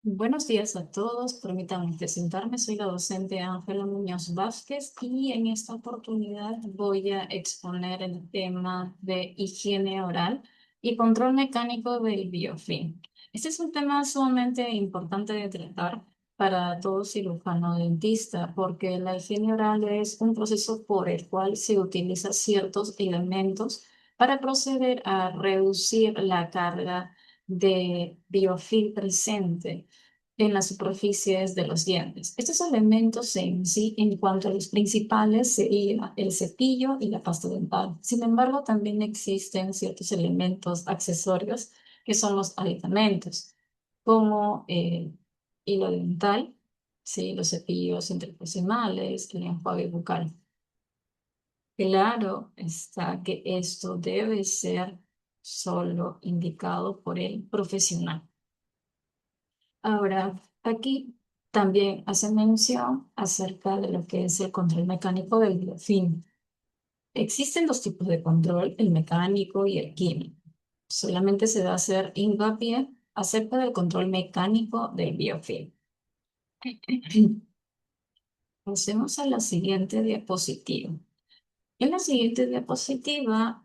Buenos días a todos. Permítanme presentarme. Soy la docente Ángela Muñoz Vázquez y en esta oportunidad voy a exponer el tema de higiene oral y control mecánico del biofilm. Este es un tema sumamente importante de tratar para todo cirujano dentista porque la higiene oral es un proceso por el cual se utilizan ciertos elementos para proceder a reducir la carga de biofilm presente en las superficies de los dientes. Estos elementos en sí, en cuanto a los principales, sería el cepillo y la pasta dental. Sin embargo, también existen ciertos elementos accesorios que son los aditamentos, como hilo dental, ¿sí? Los cepillos interprocesales, el enjuague bucal. Claro está que esto debe ser solo indicado por el profesional. Ahora, aquí también hace mención acerca de lo que es el control mecánico del biofilm. Existen dos tipos de control, el mecánico y el químico. Solamente se va a hacer hincapié acerca del control mecánico del biofilm. Pasemos a la siguiente diapositiva. En la siguiente diapositiva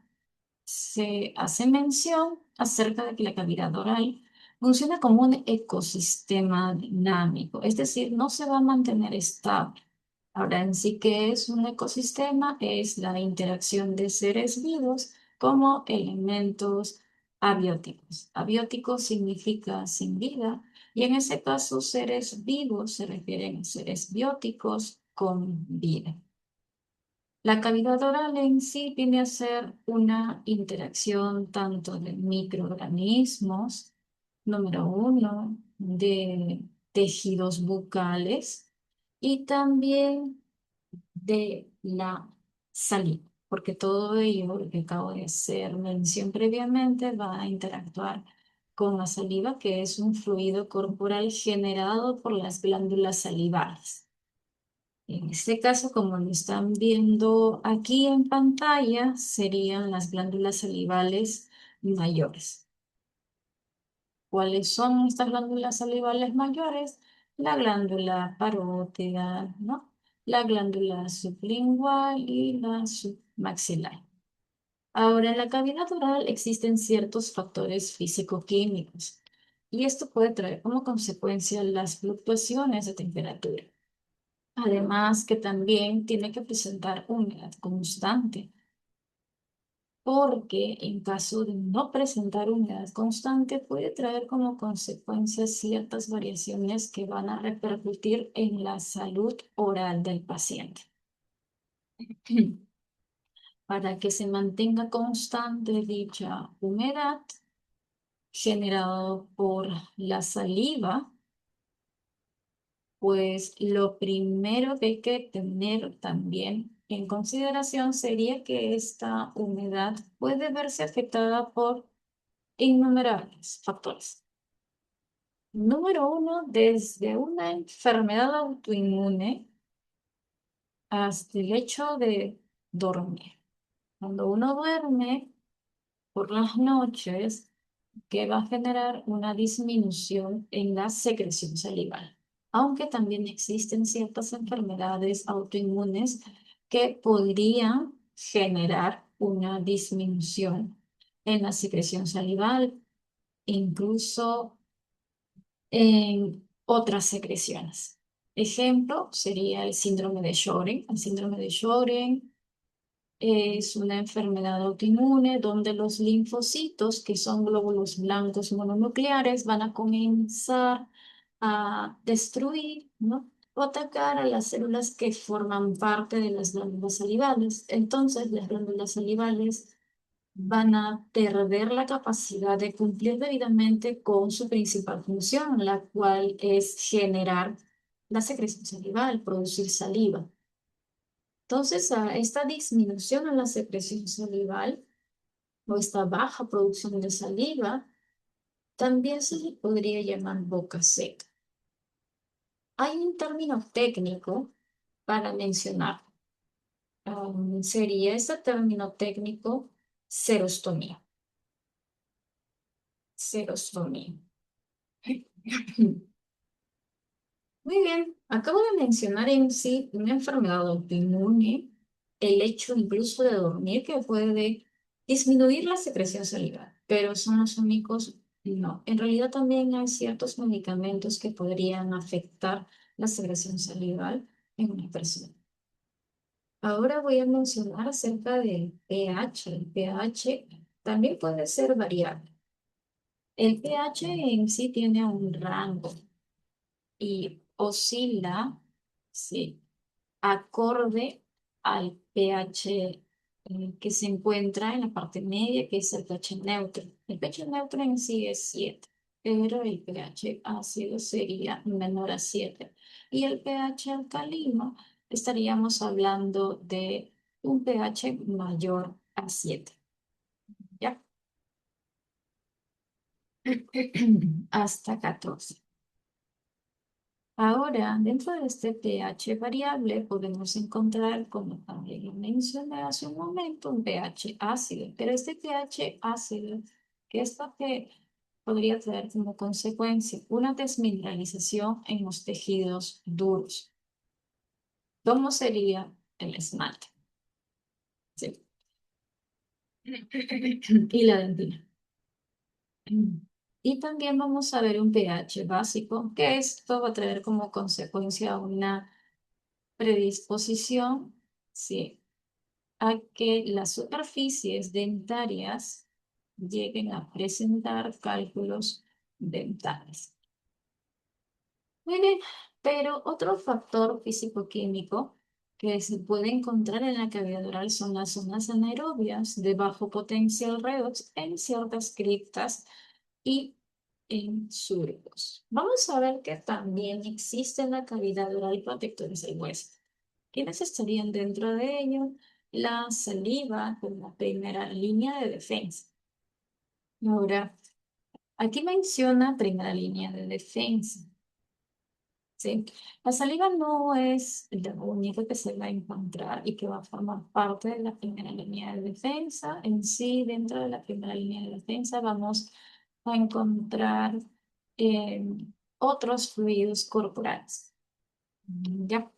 se hace mención acerca de que la cavidad oral funciona como un ecosistema dinámico, es decir, no se va a mantener estable. Ahora, en sí, ¿qué es un ecosistema? Es la interacción de seres vivos como elementos abióticos. Abiótico significa sin vida, y en ese caso, seres vivos se refieren a seres bióticos con vida. La cavidad oral en sí viene a ser una interacción tanto de microorganismos, número uno, de tejidos bucales y también de la saliva, porque todo ello, lo que acabo de hacer mención previamente, va a interactuar con la saliva, que es un fluido corporal generado por las glándulas salivales. En este caso, como lo están viendo aquí en pantalla, serían las glándulas salivales mayores. ¿Cuáles son estas glándulas salivales mayores? La glándula parótida, ¿no? La glándula sublingual y la submaxilar. Ahora, en la cavidad oral existen ciertos factores físico-químicos y esto puede traer como consecuencia las fluctuaciones de temperatura. Además, que también tiene que presentar humedad constante, porque en caso de no presentar humedad constante puede traer como consecuencia ciertas variaciones que van a repercutir en la salud oral del paciente. Para que se mantenga constante dicha humedad generada por la saliva, pues lo primero que hay que tener también en consideración sería que esta humedad puede verse afectada por innumerables factores. Número uno, desde una enfermedad autoinmune hasta el hecho de dormir. Cuando uno duerme por las noches, que va a generar una disminución en la secreción salival. Aunque también existen ciertas enfermedades autoinmunes que podrían generar una disminución en la secreción salival, incluso en otras secreciones. Ejemplo sería el síndrome de Sjögren. El síndrome de Sjögren es una enfermedad autoinmune donde los linfocitos, que son glóbulos blancos mononucleares, van a comenzar a destruir, ¿no? O atacar a las células que forman parte de las glándulas salivales. Entonces, las glándulas salivales van a perder la capacidad de cumplir debidamente con su principal función, la cual es generar la secreción salival, producir saliva. Entonces, a esta disminución en la secreción salival o esta baja producción de saliva, también se le podría llamar boca seca. Hay un término técnico para mencionar. Sería este término técnico serostomía. Serostomía. Muy bien, acabo de mencionar en sí una enfermedad autoinmune, el hecho incluso de dormir que puede disminuir la secreción salival, pero son los únicos, no. En realidad también hay ciertos medicamentos que podrían afectar la secreción salival en una persona. Ahora voy a mencionar acerca del pH. El pH también puede ser variable. El pH en sí tiene un rango y oscila, sí, acorde al pH que se encuentra en la parte media, que es el pH neutro. El pH neutro en sí es 7, pero el pH ácido sería menor a 7. Y el pH alcalino estaríamos hablando de un pH mayor a 7. ¿Ya? Hasta 14. Ahora, dentro de este pH variable podemos encontrar, como también lo mencioné hace un momento, un pH ácido. Pero este pH ácido, ¿qué es lo que podría traer como consecuencia? Una desmineralización en los tejidos duros. ¿Cómo sería el esmalte? Sí. Y la dentina. Y también vamos a ver un pH básico, que esto va a traer como consecuencia una predisposición, sí, a que las superficies dentarias lleguen a presentar cálculos dentales. Muy bien, pero otro factor físico-químico que se puede encontrar en la cavidad oral son las zonas anaerobias de bajo potencial redox en ciertas criptas y en surcos. Vamos a ver que también existe en la cavidad oral protectores del hueso. ¿Quiénes estarían dentro de ello? La saliva como primera línea de defensa. Ahora, aquí menciona primera línea de defensa. ¿Sí? La saliva no es lo único que se va a encontrar y que va a formar parte de la primera línea de defensa. En sí, dentro de la primera línea de defensa vamos a encontrar eh, otros fluidos corporales. Ya.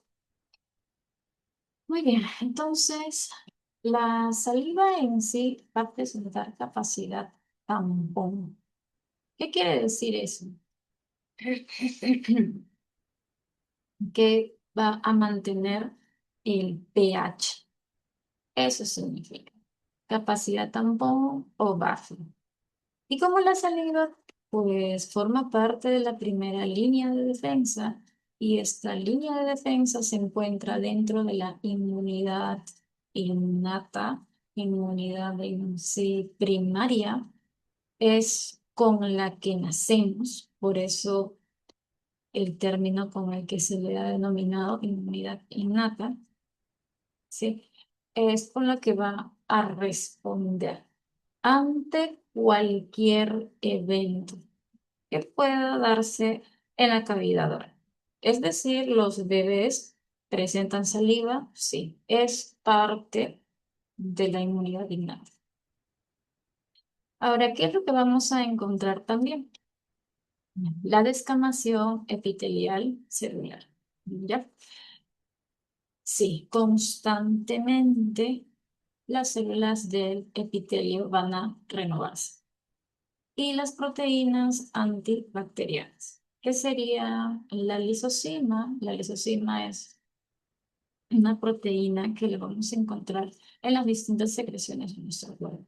Muy bien, entonces la saliva en sí va a presentar capacidad tampón. ¿Qué quiere decir eso? Que va a mantener el pH. Eso significa capacidad tampón o buffer. Y como la saliva, pues forma parte de la primera línea de defensa y esta línea de defensa se encuentra dentro de la inmunidad innata, inmunidad en sí primaria, es con la que nacemos, por eso el término con el que se le ha denominado inmunidad innata, ¿sí? Es con la que va a responder ante cualquier evento que pueda darse en la cavidad oral. Es decir, los bebés presentan saliva, sí, es parte de la inmunidad innata. Ahora, ¿qué es lo que vamos a encontrar también? La descamación epitelial celular. ¿Ya? Sí, constantemente las células del epitelio van a renovarse. Y las proteínas antibacterianas. ¿Qué sería la lisocima? La lisocima es una proteína que le vamos a encontrar en las distintas secreciones de nuestro cuerpo.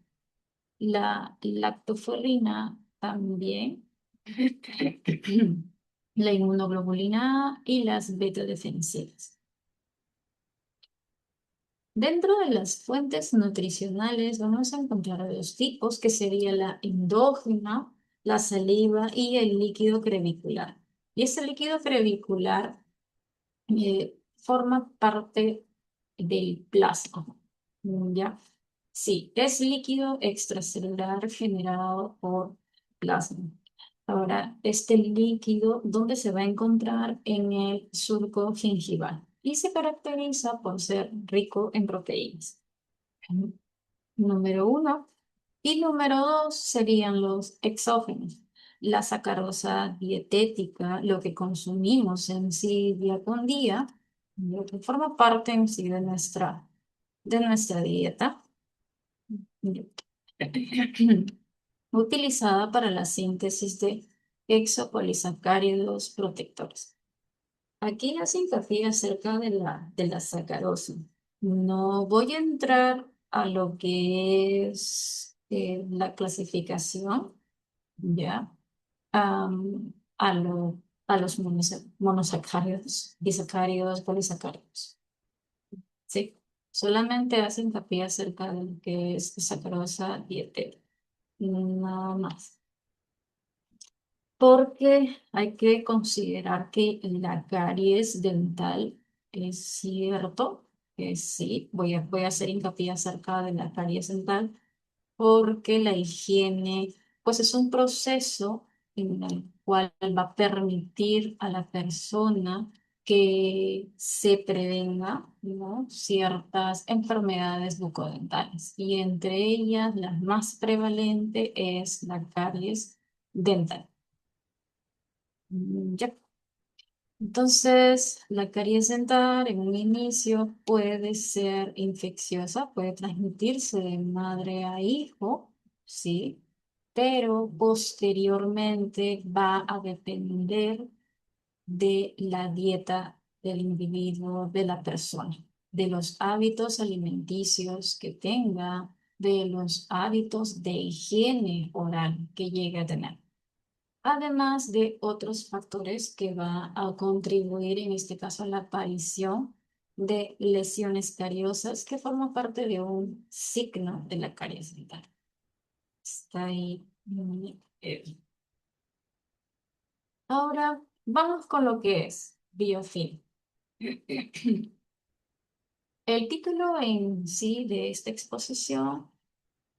La lactoferrina también, la inmunoglobulina A y las beta-defensivas. Dentro de las fuentes nutricionales vamos a encontrar dos tipos, que sería la endógena, la saliva y el líquido crevicular. Y ese líquido crevicular forma parte del plasma. ¿Ya? Sí, es líquido extracelular generado por plasma. Ahora, este líquido, ¿dónde se va a encontrar? En el surco gingival y se caracteriza por ser rico en proteínas. Número uno. Y número dos serían los exógenos. la sacarosa dietética, lo que consumimos en sí día con día, lo que forma parte en sí de nuestra dieta, utilizada para la síntesis de exopolisacáridos protectores. Aquí hace hincapié acerca de la sacarosa. No voy a entrar a lo que es la clasificación, ¿ya? A, a los monosacáridos, disacáridos, polisacáridos. Sí, solamente hace hincapié acerca de lo que es sacarosa dietética, nada más. Porque hay que considerar que la caries dental es cierto que sí, voy a hacer hincapié acerca de la caries dental, porque la higiene, pues es un proceso en el cual va a permitir a la persona que se prevenga, ¿no?, ciertas enfermedades bucodentales. Y entre ellas, la más prevalente es la caries dental. Ya. Entonces, la caries dental en un inicio puede ser infecciosa, puede transmitirse de madre a hijo, sí, pero posteriormente va a depender de la dieta del individuo, de la persona, de los hábitos alimenticios que tenga, de los hábitos de higiene oral que llegue a tener, además de otros factores que van a contribuir, en este caso, a la aparición de lesiones cariosas que forman parte de un signo de la caries dental. Está ahí. Ahora vamos con lo que es biofilm. El título en sí de esta exposición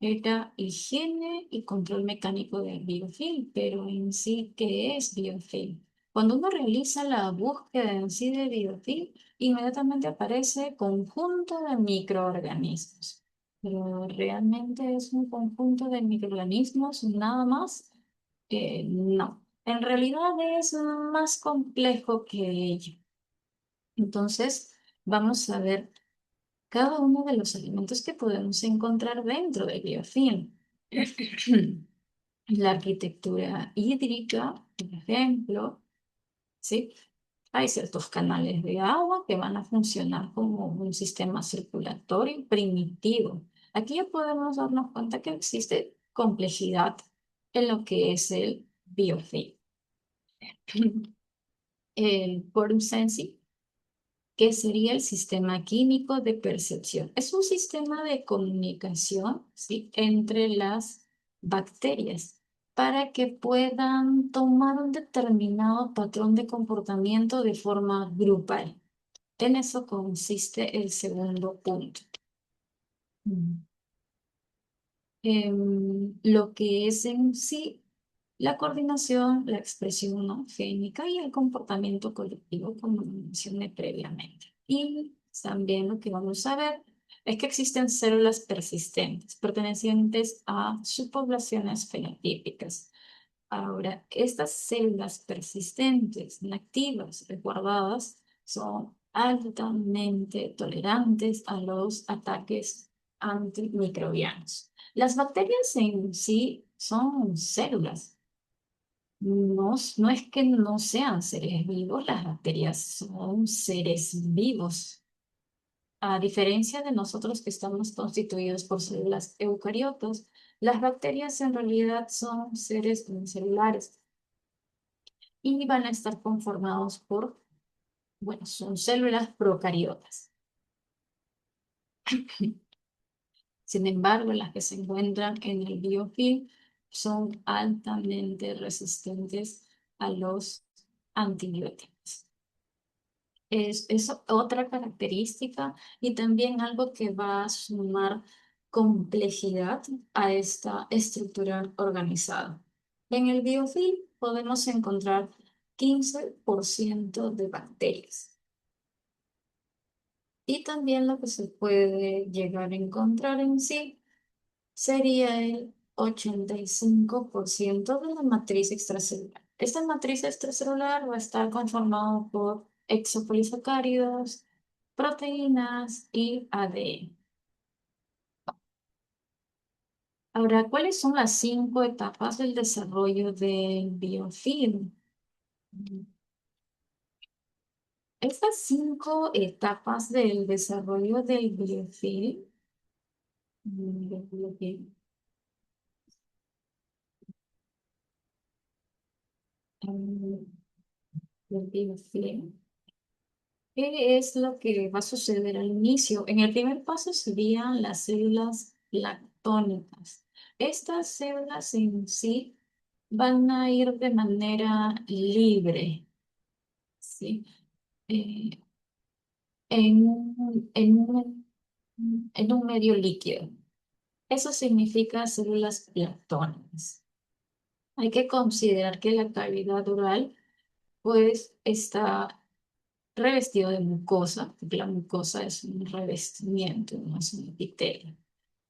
era higiene y control mecánico del biofilm, pero en sí, ¿qué es biofilm? Cuando uno realiza la búsqueda en sí de biofilm, inmediatamente aparece conjunto de microorganismos. Pero realmente es un conjunto de microorganismos, nada más. No, en realidad es más complejo que ello. Entonces, vamos a ver cada uno de los elementos que podemos encontrar dentro del biofilm. La arquitectura hídrica, por ejemplo, ¿sí? Hay ciertos canales de agua que van a funcionar como un sistema circulatorio primitivo. Aquí ya podemos darnos cuenta que existe complejidad en lo que es el biofilm. El quorum sensing, que sería el sistema químico de percepción. Es un sistema de comunicación, ¿sí?, entre las bacterias para que puedan tomar un determinado patrón de comportamiento de forma grupal. En eso consiste el segundo punto. Mm. Lo que es en sí la coordinación, la expresión no génica y el comportamiento colectivo, como mencioné previamente. Y también lo que vamos a ver es que existen células persistentes pertenecientes a subpoblaciones fenotípicas. Ahora, estas células persistentes, inactivas, resguardadas, son altamente tolerantes a los ataques antimicrobianos. Las bacterias en sí son células. No, no es que no sean seres vivos, las bacterias son seres vivos. A diferencia de nosotros que estamos constituidos por células eucariotas, las bacterias en realidad son seres unicelulares y van a estar conformados por, bueno, son células procariotas. Sin embargo, las que se encuentran en el biofilm son altamente resistentes a los antibióticos. Es otra característica y también algo que va a sumar complejidad a esta estructura organizada. En el biofilm podemos encontrar 15% de bacterias. Y también lo que se puede llegar a encontrar en sí sería el 85% de la matriz extracelular. Esta matriz extracelular va a estar conformada por exopolisacáridos, proteínas y ADN. Ahora, ¿cuáles son las 5 etapas del desarrollo del biofilm? Estas 5 etapas del desarrollo del biofilm, del biofilm, mm, del biofilm, ¿qué es lo que va a suceder al inicio? En el primer paso serían las células planctónicas. Estas células en sí van a ir de manera libre, ¿sí? Eh, en un medio líquido. Eso significa células planctónicas. Hay que considerar que la cavidad oral, pues, está revestido de mucosa, porque la mucosa es un revestimiento, no es un epitelio.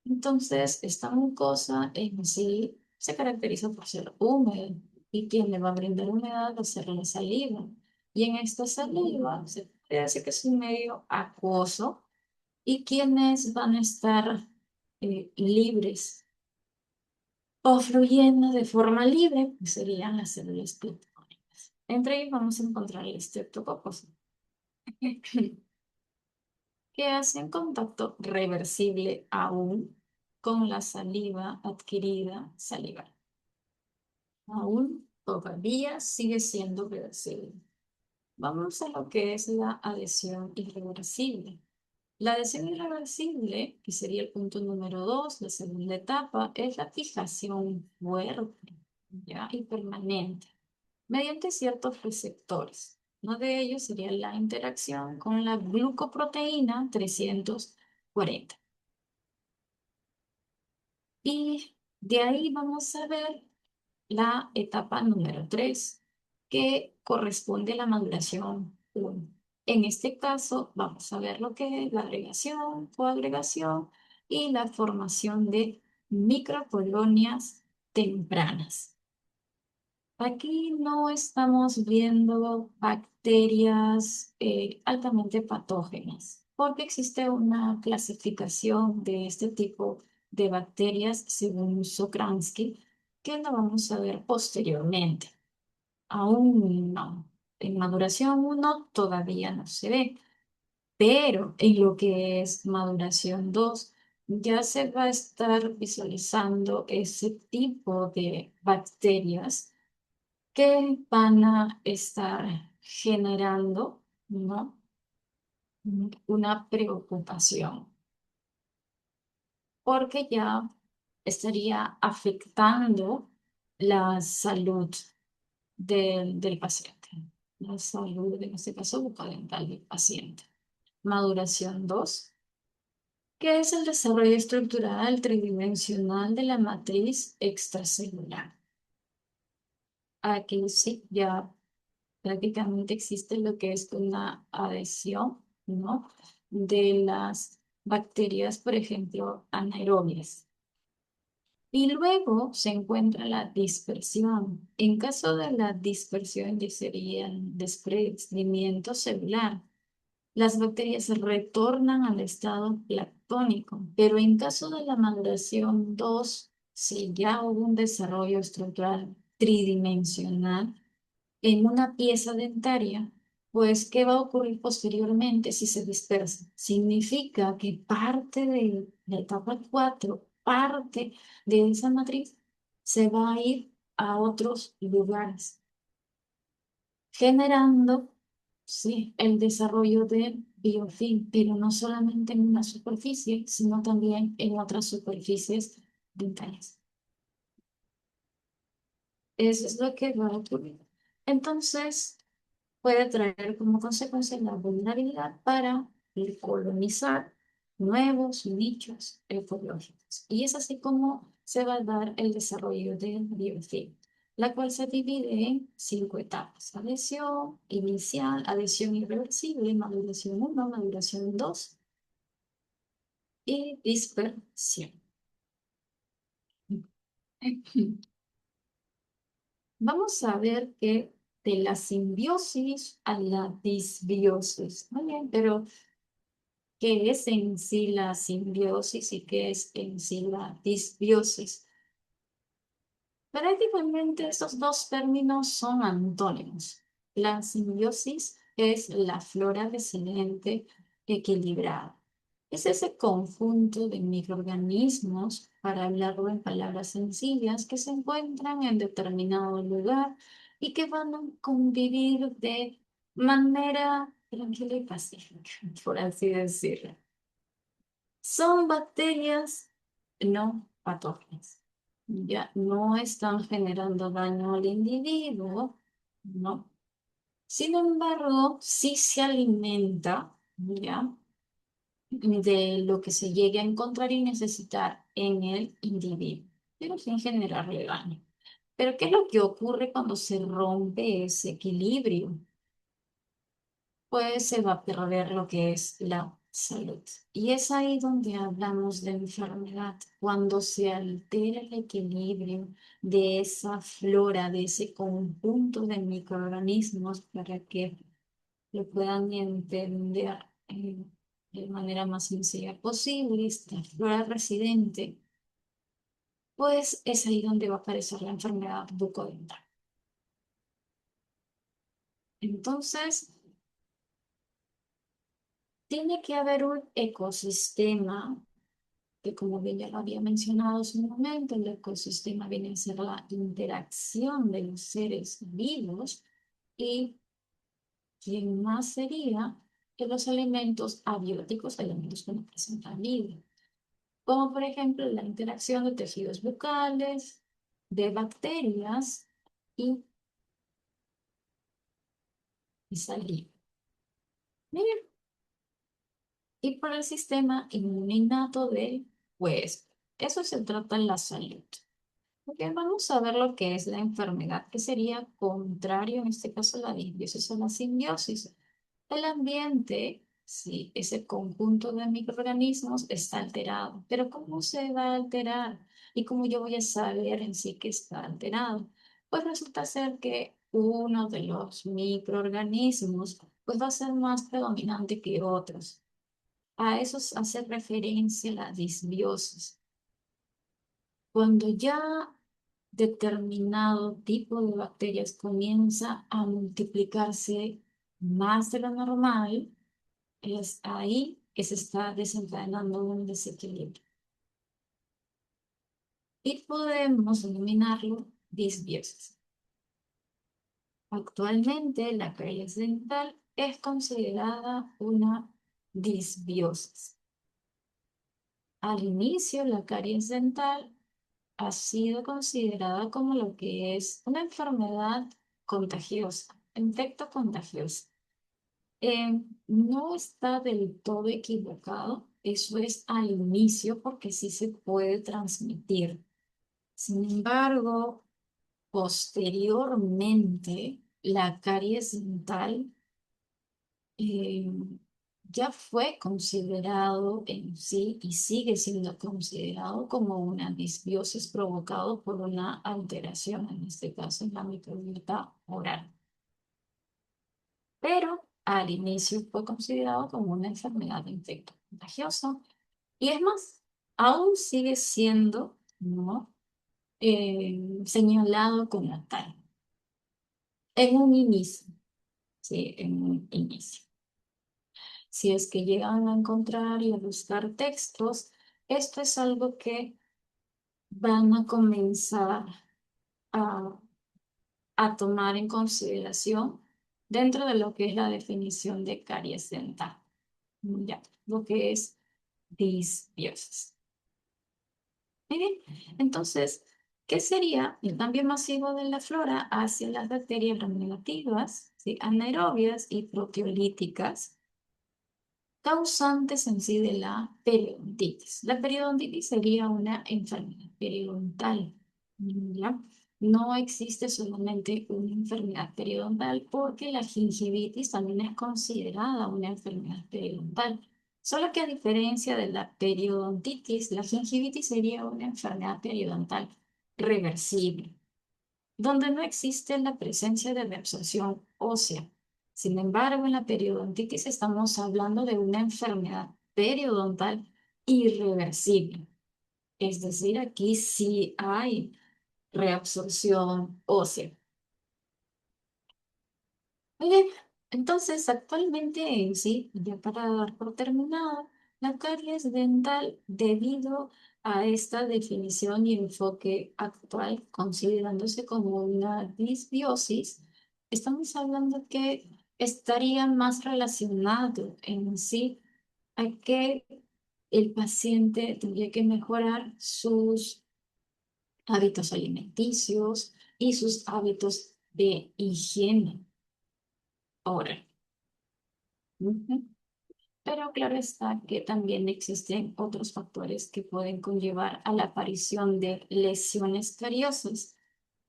Entonces, esta mucosa en sí se caracteriza por ser húmeda y quien le va a brindar humedad va a ser la saliva. Y en esta saliva se puede decir que es un medio acuoso y quienes van a estar libres o fluyendo de forma libre pues serían las células planctónicas. Entre ellos vamos a encontrar el estreptococcus, que hacen contacto reversible aún con la saliva adquirida salival. Aún todavía sigue siendo reversible. Vamos a lo que es la adhesión irreversible. La adhesión irreversible, que sería el punto número 2, la segunda etapa, es la fijación fuerte, ¿ya? Y permanente, mediante ciertos receptores. Uno de ellos sería la interacción con la glucoproteína 340. Y de ahí vamos a ver la etapa número 3, que corresponde a la maduración 1. En este caso, vamos a ver lo que es la agregación, coagregación y la formación de microcolonias tempranas. Aquí no estamos viendo bacterias altamente patógenas, porque existe una clasificación de este tipo de bacterias según Sokransky, que lo vamos a ver posteriormente. Aún no. En maduración 1 todavía no se ve, pero en lo que es maduración 2 ya se va a estar visualizando ese tipo de bacterias que van a estar generando, ¿no? Una preocupación, porque ya estaría afectando la salud del paciente, la salud, en este caso, bucodental del paciente. Maduración 2, que es el desarrollo estructural tridimensional de la matriz extracelular. Aquí sí, ya prácticamente existe lo que es una adhesión, ¿no? De las bacterias, por ejemplo, anaerobias. Y luego se encuentra la dispersión. En caso de la dispersión, ya sería el desprendimiento celular. Las bacterias retornan al estado planctónico, pero en caso de la maduración 2, si ya hubo un desarrollo estructural tridimensional, en una pieza dentaria, pues, ¿qué va a ocurrir posteriormente si se dispersa? Significa que parte de la etapa 4, parte de esa matriz, se va a ir a otros lugares, generando, sí, el desarrollo de biofilm, pero no solamente en una superficie, sino también en otras superficies dentales. Eso es lo que va a ocurrir. Entonces, puede traer como consecuencia la vulnerabilidad para colonizar nuevos nichos ecológicos. Y es así como se va a dar el desarrollo del biofilm, la cual se divide en 5 etapas: adhesión inicial, adhesión irreversible, maduración 1, maduración 2 y dispersión. Vamos a ver que de la simbiosis a la disbiosis. Muy bien, pero ¿qué es en sí la simbiosis y qué es en sí la disbiosis? Prácticamente estos dos términos son antónimos. La simbiosis es la flora descendente equilibrada. Es ese conjunto de microorganismos, para hablarlo en palabras sencillas, que se encuentran en determinado lugar y que van a convivir de manera tranquila y pacífica, por así decirlo. Son bacterias no patógenas. Ya no están generando daño al individuo, ¿no? Sin embargo, sí se alimenta, ¿ya? De lo que se llegue a encontrar y necesitar en el individuo, pero sin generarle daño. Pero ¿qué es lo que ocurre cuando se rompe ese equilibrio? Pues se va a perder lo que es la salud. Y es ahí donde hablamos de enfermedad, cuando se altera el equilibrio de esa flora, de ese conjunto de microorganismos, para que lo puedan entender de manera más sencilla posible, esta flora residente, pues es ahí donde va a aparecer la enfermedad bucodental. Entonces, tiene que haber un ecosistema que, como bien ya lo había mencionado hace un momento, el ecosistema viene a ser la interacción de los seres vivos y quién más sería que los elementos abióticos, elementos que no presentan vida, como por ejemplo la interacción de tejidos bucales, de bacterias y, y saliva. Miren, y por el sistema inmune innato del huésped. Eso se trata en la salud. Ok, vamos a ver lo que es la enfermedad, que sería contrario, en este caso, a la disbiosis o la simbiosis. El ambiente, sí, ese conjunto de microorganismos está alterado. Pero ¿cómo se va a alterar? ¿Y cómo yo voy a saber en sí que está alterado? Pues resulta ser que uno de los microorganismos pues va a ser más predominante que otros. A eso hace referencia la disbiosis. Cuando ya determinado tipo de bacterias comienza a multiplicarse más de lo normal, es ahí que se está desencadenando un desequilibrio. Y podemos denominarlo disbiosis. Actualmente la caries dental es considerada una disbiosis. Al inicio, la caries dental ha sido considerada como lo que es una enfermedad contagiosa, infecto contagioso. No está del todo equivocado, eso es al inicio porque sí se puede transmitir. Sin embargo, posteriormente, la caries dental eh, ya fue considerado en sí y sigue siendo considerado como una disbiosis provocado por una alteración, en este caso en la microbiota oral. Pero al inicio fue considerado como una enfermedad de infecto contagioso y es más, aún sigue siendo, ¿no? Señalado como tal en un inicio, sí, en un inicio. Si es que llegan a encontrar y a buscar textos, esto es algo que van a comenzar a, a tomar en consideración dentro de lo que es la definición de caries dental, ya, lo que es disbiosis. Muy bien, entonces, ¿qué sería el cambio masivo de la flora hacia las bacterias gram-negativas, ¿sí? Anaerobias y proteolíticas, causantes en sí de la periodontitis? La periodontitis sería una enfermedad periodontal, ¿ya? No existe solamente una enfermedad periodontal porque la gingivitis también es considerada una enfermedad periodontal. Solo que a diferencia de la periodontitis, la gingivitis sería una enfermedad periodontal. reversible, donde no existe la presencia de reabsorción ósea. Sin embargo, en la periodontitis estamos hablando de una enfermedad periodontal irreversible. Es decir, aquí sí hay reabsorción ósea. Muy bien, entonces actualmente en sí, ya para dar por terminado, la caries dental debido a esta definición y enfoque actual, considerándose como una disbiosis, estamos hablando que estaría más relacionado en sí a que el paciente tendría que mejorar sus hábitos alimenticios y sus hábitos de higiene oral. Ujú. Pero claro está que también existen otros factores que pueden conllevar a la aparición de lesiones cariosas.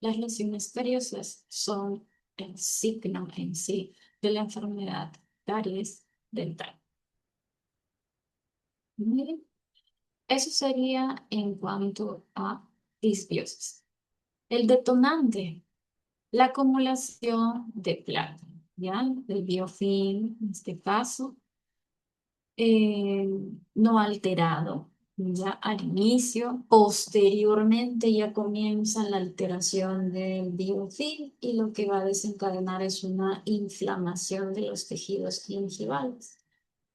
Las lesiones cariosas son el signo en sí de la enfermedad caries dental. Muy bien. Eso sería en cuanto a disbiosis. El detonante, la acumulación de plata, ¿ya? Del biofilm, en este caso eh, no alterado, ya al inicio, posteriormente ya comienza la alteración del biofilm y lo que va a desencadenar es una inflamación de los tejidos gingivales.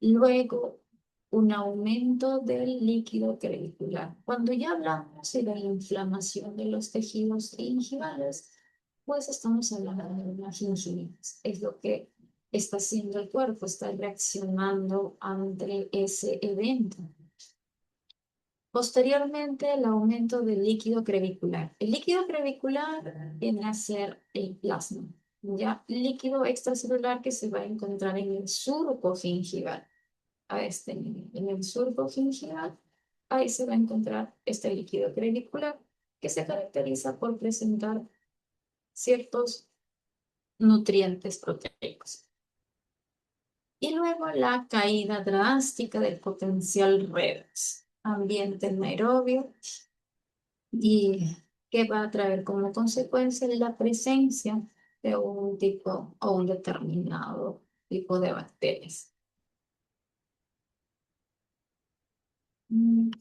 Luego, un aumento del líquido crevicular. Cuando ya hablamos de la inflamación de los tejidos gingivales, pues estamos hablando de una gingivitis. Es lo que está haciendo el cuerpo, está reaccionando ante ese evento. Posteriormente, el aumento del líquido crevicular. El líquido crevicular viene a ser el plasma, ya líquido extracelular que se va a encontrar en el surco gingival. A este nivel, en el surco gingival, ahí se va a encontrar este líquido crevicular que se caracteriza por presentar ciertos nutrientes proteicos. Y luego la caída drástica del potencial redox, ambiente anaerobio, y que va a traer como consecuencia la presencia de un tipo o un determinado tipo de bacterias. Mm,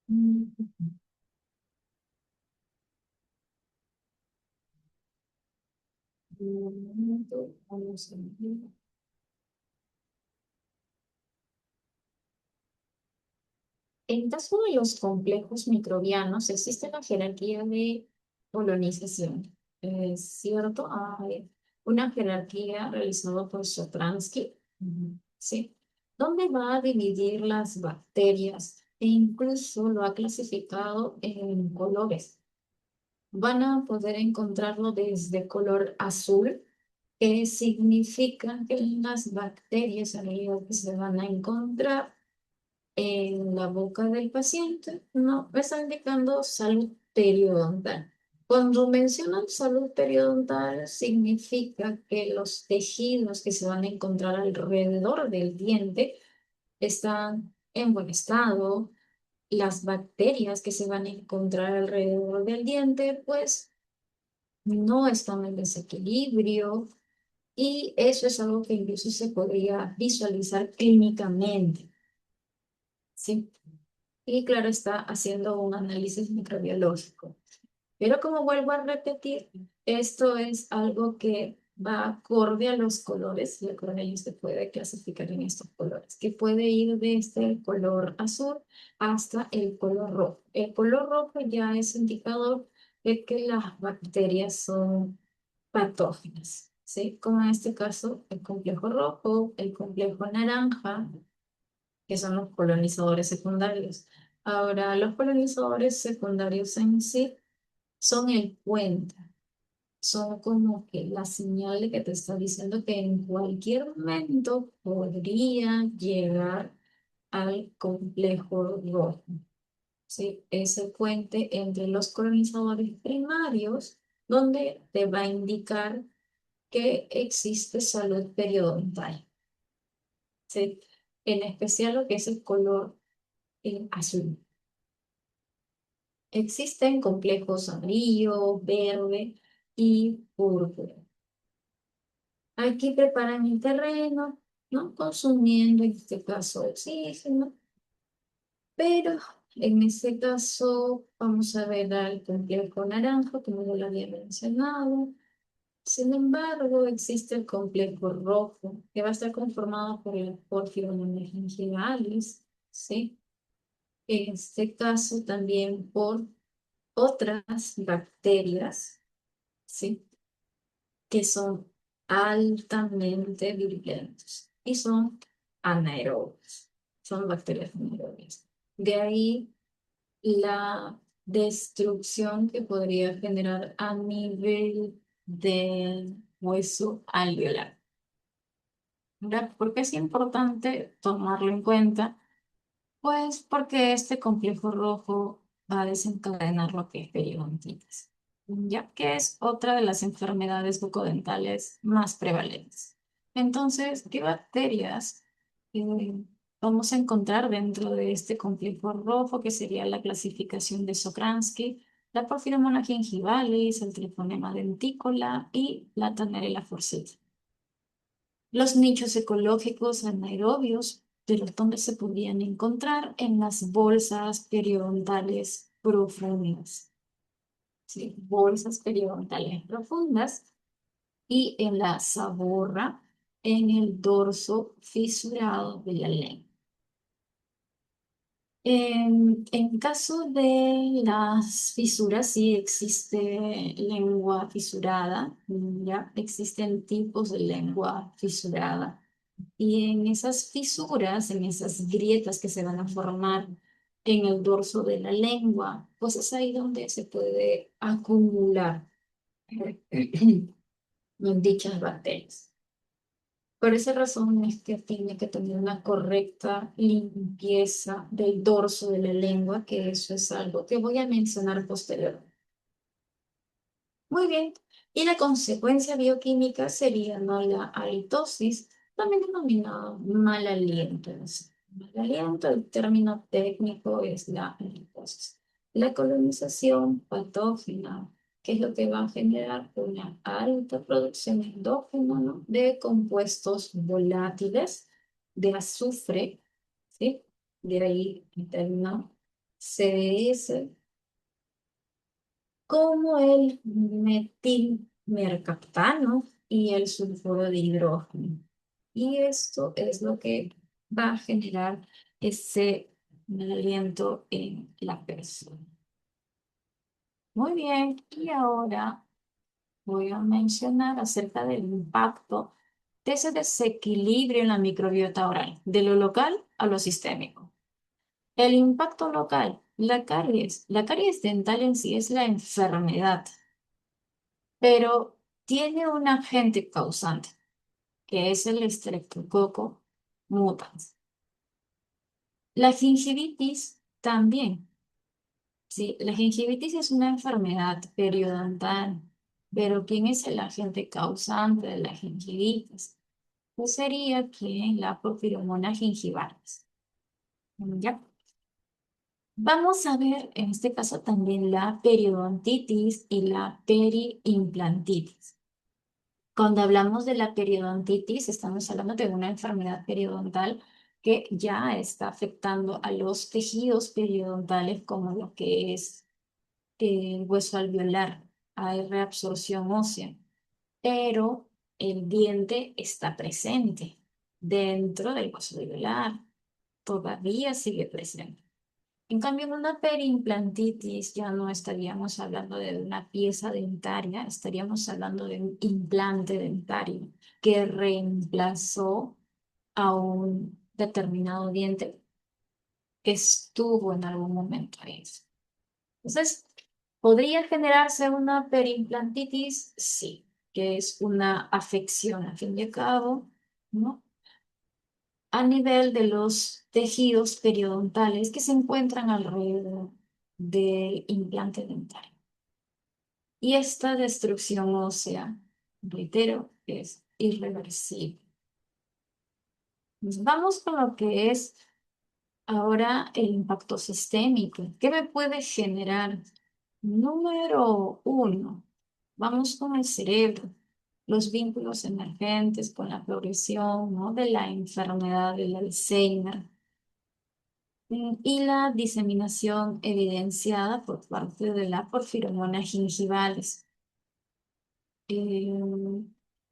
mm, Vamos a ver. En caso de los complejos microbianos, existe la jerarquía de colonización. ¿Es cierto? Hay una jerarquía realizada por Sotransky, ¿sí? Donde va a dividir las bacterias e incluso lo ha clasificado en colores. Van a poder encontrarlo desde color azul, que significa que las bacterias a medida que se van a encontrar en la boca del paciente, no, me está indicando salud periodontal. Cuando mencionan salud periodontal, significa que los tejidos que se van a encontrar alrededor del diente están en buen estado, las bacterias que se van a encontrar alrededor del diente, pues no están en desequilibrio y eso es algo que incluso se podría visualizar clínicamente, ¿sí? Y claro, está haciendo un análisis microbiológico. Pero como vuelvo a repetir, esto es algo que va acorde a los colores, y el coronel se puede clasificar en estos colores, que puede ir desde el color azul hasta el color rojo. El color rojo ya es indicador de que las bacterias son patógenas, ¿sí? Como en este caso, el complejo rojo, el complejo naranja, que son los colonizadores secundarios. Ahora, los colonizadores secundarios en sí son el puente, son como que la señal de que te está diciendo que en cualquier momento podría llegar al complejo rojo. ¿Sí? Ese puente entre los colonizadores primarios, donde te va a indicar que existe salud periodontal. ¿Sí? En especial lo que es el color azul. Existen complejos amarillo, verde y púrpura. Aquí preparan el terreno, ¿no? Consumiendo en este caso oxígeno, pero en este caso vamos a ver al complejo naranjo, como ya lo había mencionado. Sin embargo, existe el complejo rojo, que va a estar conformado por el Porphyromonas gingivalis, ¿sí? En este caso también por otras bacterias, ¿sí? Que son altamente virulentos y son anaerobios, son bacterias anaerobias. De ahí la destrucción que podría generar a nivel del hueso alveolar. ¿Verdad? ¿Por qué es importante tomarlo en cuenta? Pues porque este complejo rojo va a desencadenar lo que es periodontitis, ya que es otra de las enfermedades bucodentales más prevalentes. Entonces, ¿qué bacterias vamos a encontrar dentro de este complejo rojo, que sería la clasificación de Sokransky? La Porphyromonas gingivalis, el Treponema denticola y la Tannerella forsythia. Los nichos ecológicos anaerobios, de los donde se podrían encontrar en las bolsas periodontales profundas. ¿Sí? Bolsas periodontales profundas y en la saborra, en el dorso fisurado de la lengua. En caso de las fisuras, sí existe lengua fisurada, ya existen tipos de lengua fisurada. Y en esas fisuras, en esas grietas que se van a formar en el dorso de la lengua, pues es ahí donde se puede acumular dichas bacterias. Por esa razón es que tiene que tener una correcta limpieza del dorso de la lengua, que eso es algo que voy a mencionar posteriormente. Muy bien. Y la consecuencia bioquímica sería, ¿no?, la halitosis, también denominada mal aliento. Mal aliento, el término técnico es la halitosis. La colonización patógena, que es lo que va a generar una alta producción endógena, ¿no?, de compuestos volátiles, de azufre, ¿sí? De ahí el término CDS, como el metilmercaptano y el sulfuro de hidrógeno. Y esto es lo que va a generar ese mal aliento en la persona. Muy bien, y ahora voy a mencionar acerca del impacto de ese desequilibrio en la microbiota oral, de lo local a lo sistémico. El impacto local, la caries dental en sí es la enfermedad, pero tiene un agente causante, que es el Streptococcus mutans. La gingivitis también, sí, la gingivitis es una enfermedad periodontal, pero ¿quién es el agente causante de la gingivitis? Pues sería que la Porphyromonas gingivalis. ¿Ya? Vamos a ver en este caso también la periodontitis y la periimplantitis. Cuando hablamos de la periodontitis, estamos hablando de una enfermedad periodontal que ya está afectando a los tejidos periodontales, como lo que es el hueso alveolar. Hay reabsorción ósea, pero el diente está presente dentro del hueso alveolar, todavía sigue presente. En cambio, en una periimplantitis ya no estaríamos hablando de una pieza dentaria, estaríamos hablando de un implante dentario que reemplazó a un determinado diente que estuvo en algún momento ahí. Entonces, ¿podría generarse una periimplantitis? Sí, que es una afección, al fin y al cabo, ¿no?, a nivel de los tejidos periodontales que se encuentran alrededor del implante dental. Y esta destrucción ósea, reitero, es irreversible. Nos vamos con lo que es ahora el impacto sistémico. ¿Qué me puede generar Número uno, vamos con el cerebro, los vínculos emergentes con la progresión, ¿no?, de la enfermedad del Alzheimer y la diseminación evidenciada por parte de la porfiromona gingivales. Eh,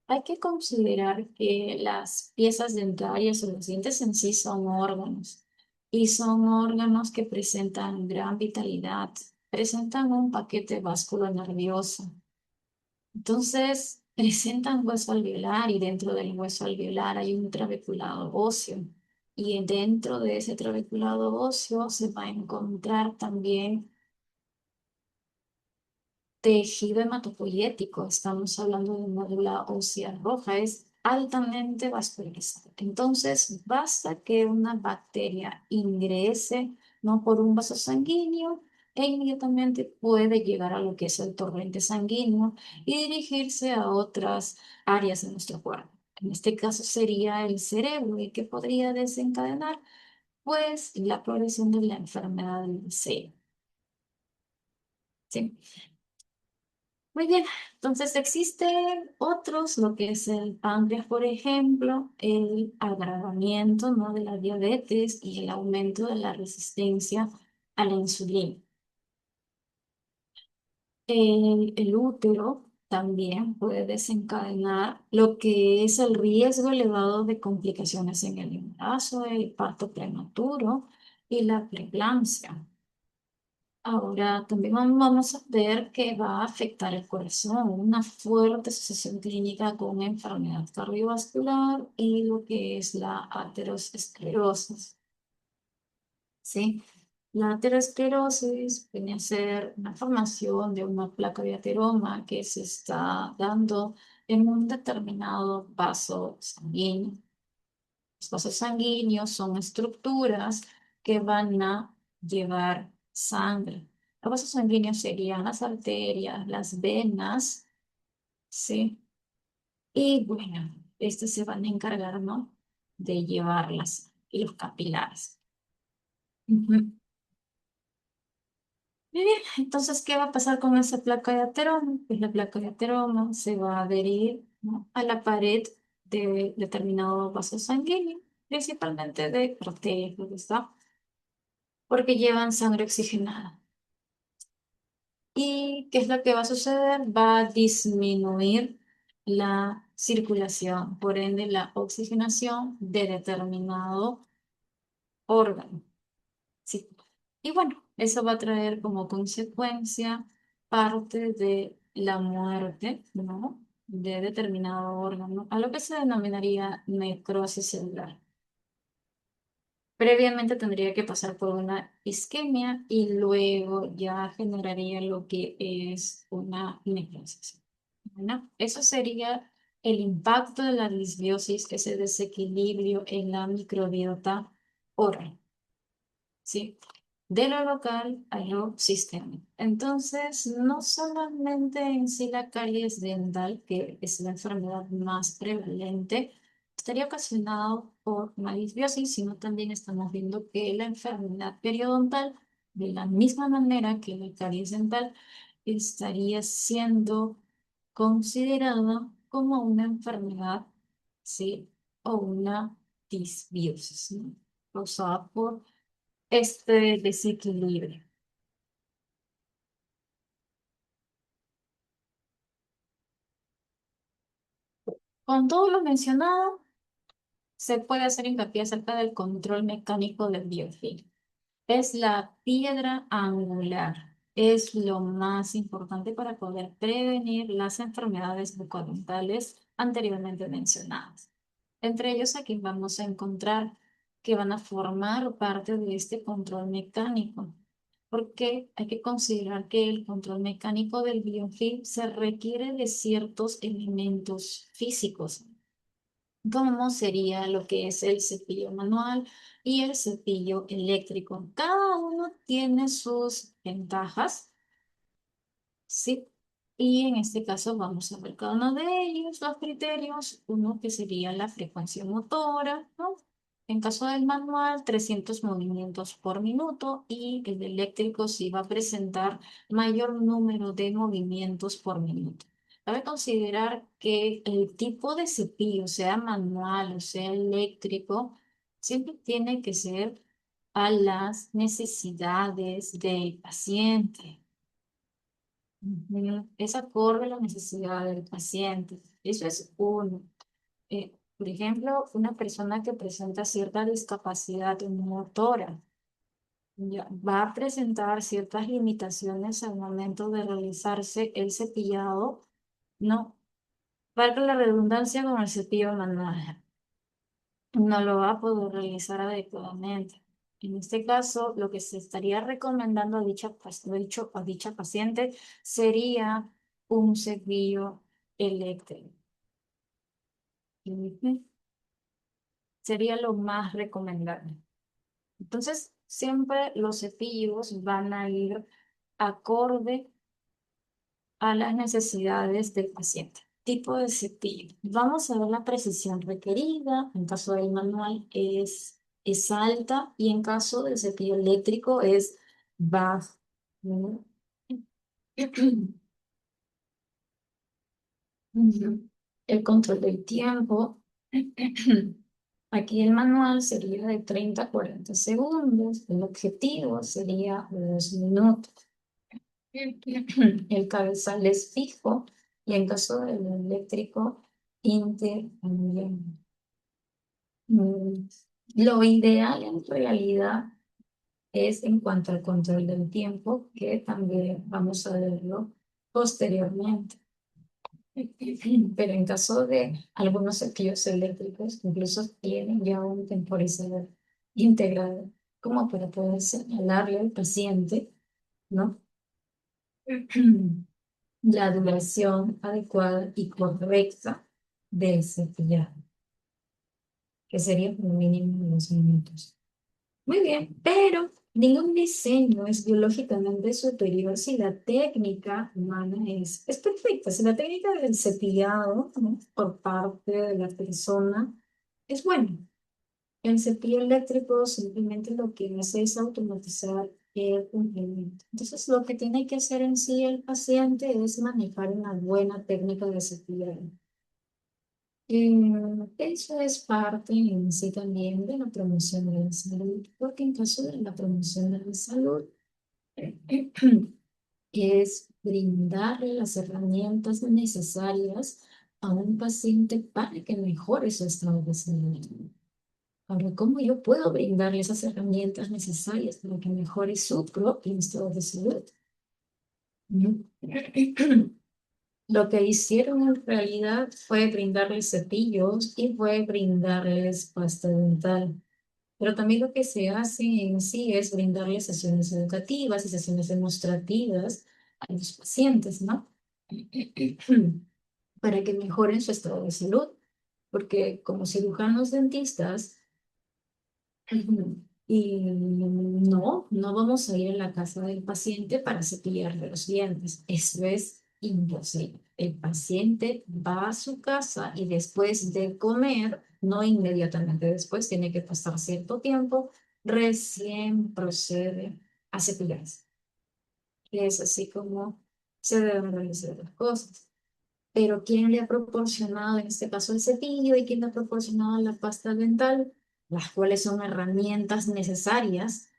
Hay que considerar que las piezas dentarias o los dientes en sí son órganos y son órganos que presentan gran vitalidad, presentan un paquete vasculonervioso. Entonces, presentan hueso alveolar y dentro del hueso alveolar hay un trabeculado óseo. Y dentro de ese trabeculado óseo se va a encontrar también tejido hematopoyético, estamos hablando de médula ósea roja, es altamente vascularizado. Entonces, basta que una bacteria ingrese, no por un vaso sanguíneo, e inmediatamente puede llegar a lo que es el torrente sanguíneo y dirigirse a otras áreas de nuestro cuerpo. En este caso sería el cerebro y que podría desencadenar, pues, la progresión de la enfermedad del cerebro. ¿Sí? Muy bien, entonces existen otros, lo que es el páncreas, por ejemplo, el agravamiento, ¿no?, de la diabetes y el aumento de la resistencia a la insulina. El útero también puede desencadenar lo que es el riesgo elevado de complicaciones en el embarazo, el parto prematuro y la preeclampsia. Ahora también vamos a ver que va a afectar el corazón, una fuerte asociación clínica con enfermedad cardiovascular y lo que es la aterosclerosis. ¿Sí? La aterosclerosis viene a ser una formación de una placa de ateroma que se está dando en un determinado vaso sanguíneo. Los vasos sanguíneos son estructuras que van a llevar sangre. Los vasos sanguíneos serían las arterias, las venas, ¿sí? Y bueno, estos se van a encargar, ¿no?, de llevarlas y los capilares. Ujú. Muy bien, entonces, ¿qué va a pasar con esa placa de ateroma? Pues la placa de ateroma se va a adherir, ¿no?, a la pared de determinado vaso sanguíneo, principalmente de arterias, ¿está? Porque llevan sangre oxigenada. ¿Y qué es lo que va a suceder? Va a disminuir la circulación, por ende la oxigenación de determinado órgano. Sí. Y bueno, eso va a traer como consecuencia parte de la muerte, ¿no?, de determinado órgano, a lo que se denominaría necrosis celular. Previamente tendría que pasar por una isquemia y luego ya generaría lo que es una necrosis. Bueno, eso sería el impacto de la disbiosis, ese desequilibrio en la microbiota oral, ¿sí? De lo local a lo sistémico. Entonces, no solamente en sí la caries dental, que es la enfermedad más prevalente, estaría ocasionado por una disbiosis, sino también estamos viendo que la enfermedad periodontal, de la misma manera que la caries dental, estaría siendo considerada como una enfermedad, ¿sí?, o una disbiosis, ¿no?, causada por este desequilibrio. Con todo lo mencionado, se puede hacer hincapié acerca del control mecánico del biofilm. Es la piedra angular. Es lo más importante para poder prevenir las enfermedades bucodentales anteriormente mencionadas. Entre ellos, aquí vamos a encontrar que van a formar parte de este control mecánico, porque hay que considerar que el control mecánico del biofilm se requiere de ciertos elementos físicos, como sería lo que es el cepillo manual y el cepillo eléctrico. Cada uno tiene sus ventajas, ¿sí? Y en este caso vamos a ver cada uno de ellos, los criterios, uno que sería la frecuencia motora, ¿no? En caso del manual, 300 movimientos por minuto y el eléctrico sí va a presentar mayor número de movimientos por minuto. Cabe considerar que el tipo de cepillo, sea manual o sea eléctrico, siempre tiene que ser a las necesidades del paciente. Ujú. Es acorde a la necesidad del paciente. Eso es uno. Por ejemplo, una persona que presenta cierta discapacidad motora va a presentar ciertas limitaciones al momento de realizarse el cepillado, no, valga la redundancia con el cepillo manual, no lo va a poder realizar adecuadamente. En este caso, lo que se estaría recomendando a a dicha paciente sería un cepillo eléctrico. Ujú. Sería lo más recomendable. Entonces, siempre los cepillos van a ir acorde a las necesidades del paciente. Tipo de cepillo. Vamos a ver la precisión requerida. En caso del manual es alta y en caso del cepillo eléctrico es baja. ¿No? Ujú. El control del tiempo. Aquí el manual sería de 30 a 40 segundos. El objetivo sería 2 minutos. El cabezal es fijo y en caso del eléctrico, intercambiable. Mm, Lo ideal en realidad es en cuanto al control del tiempo, que también vamos a verlo posteriormente. Pero en caso de algunos cepillos eléctricos, incluso tienen ya un temporizador integrado, como para poder señalarle al paciente, ¿no? La duración adecuada y correcta del cepillado, que sería un mínimo de 2 minutos. Muy bien, pero ningún diseño es biológicamente superior si la técnica humana es perfecta. Si la técnica del cepillado, ¿no?, por parte de la persona es buena. El cepillo eléctrico simplemente lo que hace es automatizar el cumplimiento. Entonces, lo que tiene que hacer en sí el paciente es manejar una buena técnica de cepillado. Eso es parte en sí también de la promoción de la salud, porque en caso de la promoción de la salud es brindarle las herramientas necesarias a un paciente para que mejore su estado de salud. Ahora, ¿cómo yo puedo brindarle esas herramientas necesarias para que mejore su propio estado de salud? ¿No? Lo que hicieron en realidad fue brindarles cepillos y fue brindarles pasta dental. Pero también lo que se hace en sí es brindarles sesiones educativas y sesiones demostrativas a los pacientes, ¿no? Para que mejoren su estado de salud. Porque como cirujanos dentistas, y no vamos a ir a la casa del paciente para cepillarle los dientes. Eso es imposible. El paciente va a su casa y después de comer, no inmediatamente después, tiene que pasar cierto tiempo, recién procede a cepillarse. Es así como se deben realizar las cosas. Pero ¿quién le ha proporcionado en este caso el cepillo y quién le ha proporcionado la pasta dental? Las cuales son herramientas necesarias,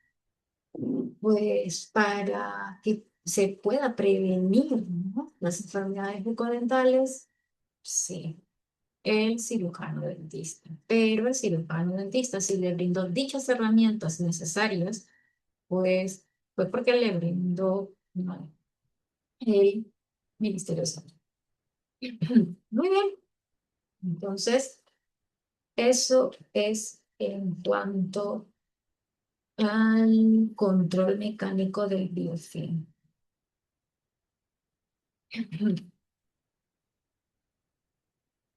pues, para que se pueda prevenir, ¿no?, las enfermedades bucodentales. Sí, el cirujano dentista. Pero el cirujano dentista, si le brindó dichas herramientas necesarias, pues fue porque le brindó, ¿no?, el Ministerio de Salud. Muy bien, entonces eso es en cuanto al control mecánico del biofilm.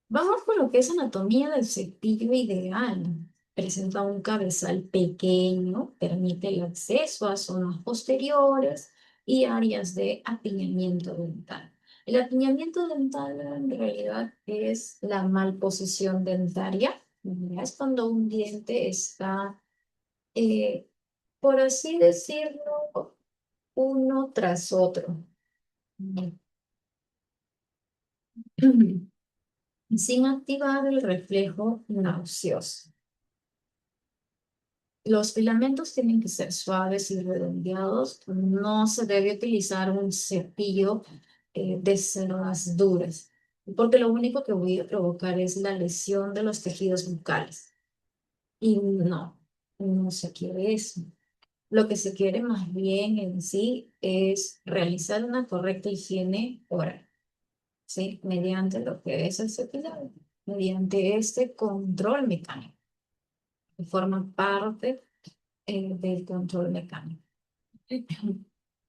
Vamos con lo que es anatomía del cepillo ideal. Presenta un cabezal pequeño, permite el acceso a zonas posteriores y áreas de apiñamiento dental. El apiñamiento dental en realidad es la malposición dentaria, Es cuando un diente está, eh, por así decirlo, uno tras otro, sin activar el reflejo nauseoso. Los filamentos tienen que ser suaves y redondeados. No se debe utilizar un cepillo de cerdas duras, porque lo único que voy a provocar es la lesión de los tejidos bucales. Y no, no se quiere eso. Lo que se quiere más bien en sí es realizar una correcta higiene oral, ¿sí? Mediante lo que es el cepillado, mediante este control mecánico, que forma parte del control mecánico.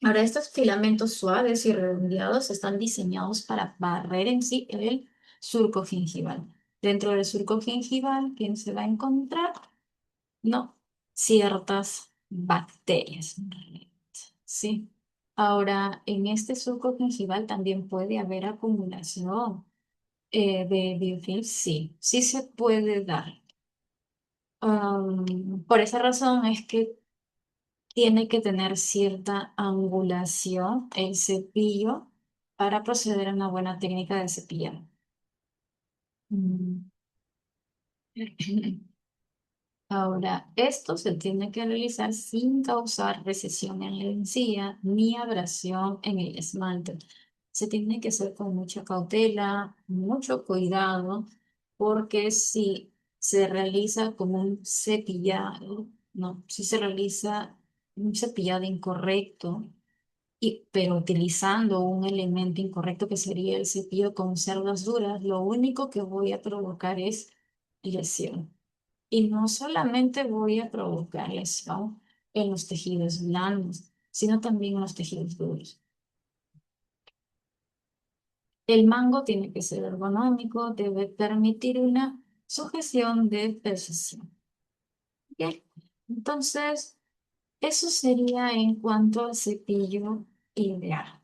Ahora, estos filamentos suaves y redondeados están diseñados para barrer en sí el surco gingival. Dentro del surco gingival, ¿quién se va a encontrar? No, ciertas bacterias. Sí. Ahora, en este surco gingival también puede haber acumulación de biofilm. Sí, sí se puede dar. Por esa razón es que tiene que tener cierta angulación el cepillo para proceder a una buena técnica de cepillado. Mm. Ahora, esto se tiene que realizar sin causar recesión en la encía ni abrasión en el esmalte. Se tiene que hacer con mucha cautela, mucho cuidado, porque si se realiza como un cepillado, no, si se realiza un cepillado incorrecto, pero utilizando un elemento incorrecto que sería el cepillo con cerdas duras, lo único que voy a provocar es lesión. Y no solamente voy a provocar lesión en los tejidos blandos, sino también en los tejidos duros. El mango tiene que ser ergonómico, debe permitir una sujeción de precisión. Bien, entonces, eso sería en cuanto al cepillo ideal.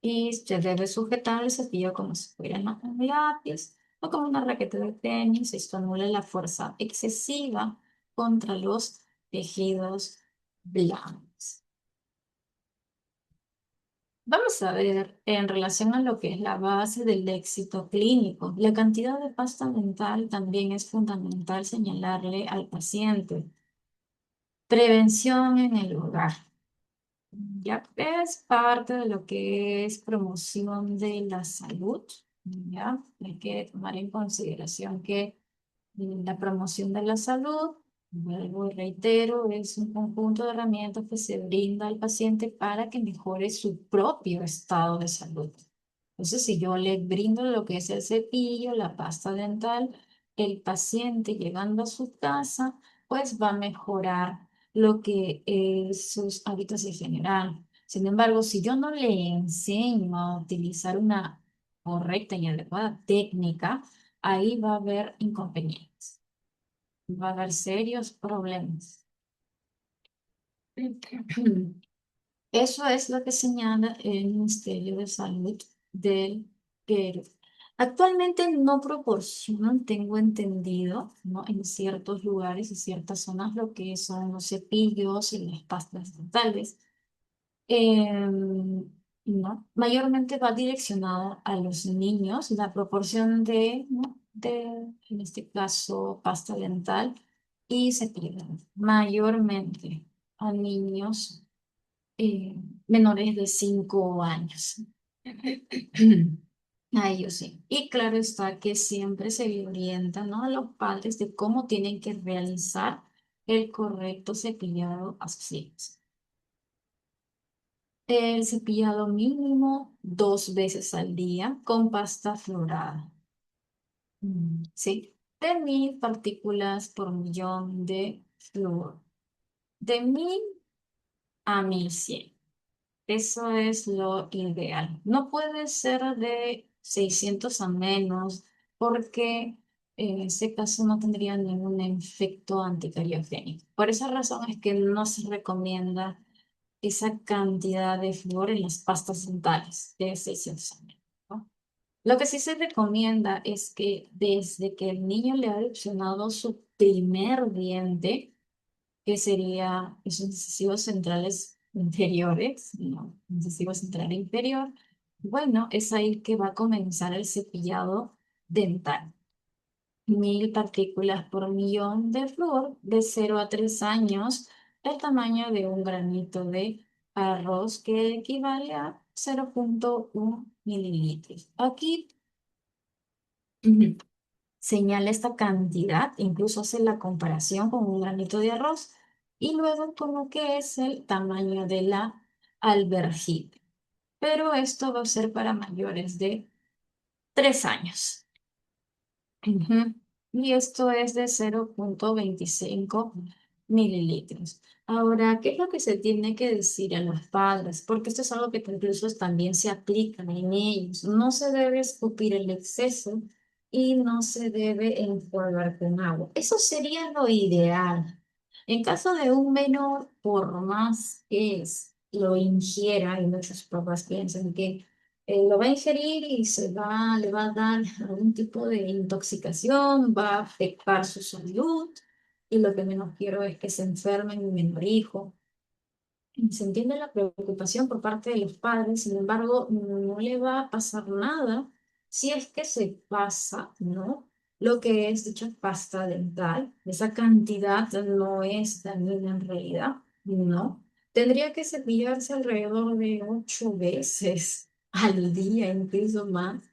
Y se debe sujetar el cepillo como si fuera un lápiz o como una raqueta de tenis. Esto anula la fuerza excesiva contra los tejidos blandos. Vamos a ver en relación a lo que es la base del éxito clínico. La cantidad de pasta dental también es fundamental señalarle al paciente. Prevención en el hogar. Ya es parte de lo que es promoción de la salud, ¿ya? Hay que tomar en consideración que la promoción de la salud, vuelvo y reitero, es un conjunto de herramientas que se brinda al paciente para que mejore su propio estado de salud. Entonces, si yo le brindo lo que es el cepillo, la pasta dental, el paciente llegando a su casa, pues va a mejorar lo que es sus hábitos en general. Sin embargo, si yo no le enseño a utilizar una correcta y adecuada técnica, ahí va a haber inconvenientes, va a haber serios problemas. Eso es lo que señala el Ministerio de Salud del Perú. Actualmente no proporcionan, tengo entendido, ¿no? En ciertos lugares y ciertas zonas lo que son los cepillos y las pastas dentales. No, mayormente va direccionado a los niños, la proporción de, ¿no? En este caso, pasta dental y cepillo dental, mayormente a niños eh, menores de 5 años. A ellos sí. Y claro está que siempre se le orienta, ¿no? A los padres de cómo tienen que realizar el correcto cepillado a sus hijos. El cepillado mínimo 2 veces al día con pasta florada. Sí. De 1000 partículas por millón de flúor. De 1000 a 1100. Eso es lo ideal. No puede ser de 600 a menos porque en ese caso no tendría ningún efecto anticariogénico. Por esa razón es que no se recomienda esa cantidad de flúor en las pastas dentales de 600 ml, ¿no? Lo que sí se recomienda es que desde que el niño le ha erupcionado su primer diente, que sería esos incisivos centrales inferiores, no, incisivo central inferior, bueno, es ahí que va a comenzar el cepillado dental. 1000 partículas por millón de flúor de 0 a 3 años, el tamaño de un granito de arroz que equivale a 0,1 mililitros. Aquí ujú, señala esta cantidad, incluso hace la comparación con un granito de arroz y luego con lo que es el tamaño de la alverjita. Pero esto va a ser para mayores de 3 años. Ujú. Y esto es de 0,25 mililitros. Ahora, ¿qué es lo que se tiene que decir a los padres? Porque esto es algo que incluso también se aplica en ellos. No se debe escupir el exceso y no se debe enjuagar con agua. Eso sería lo ideal. En caso de un menor, por más que lo ingiera, y muchos papás piensan que lo va a ingerir y le va a dar algún tipo de intoxicación, va a afectar su salud y lo que menos quiero es que se enferme mi menor hijo. Se entiende la preocupación por parte de los padres, sin embargo, no le va a pasar nada si es que se pasa, ¿no? Lo que es dicha pasta dental, esa cantidad no es dañina en realidad, ¿no? Tendría que cepillarse alrededor de 8 veces al día, incluso más,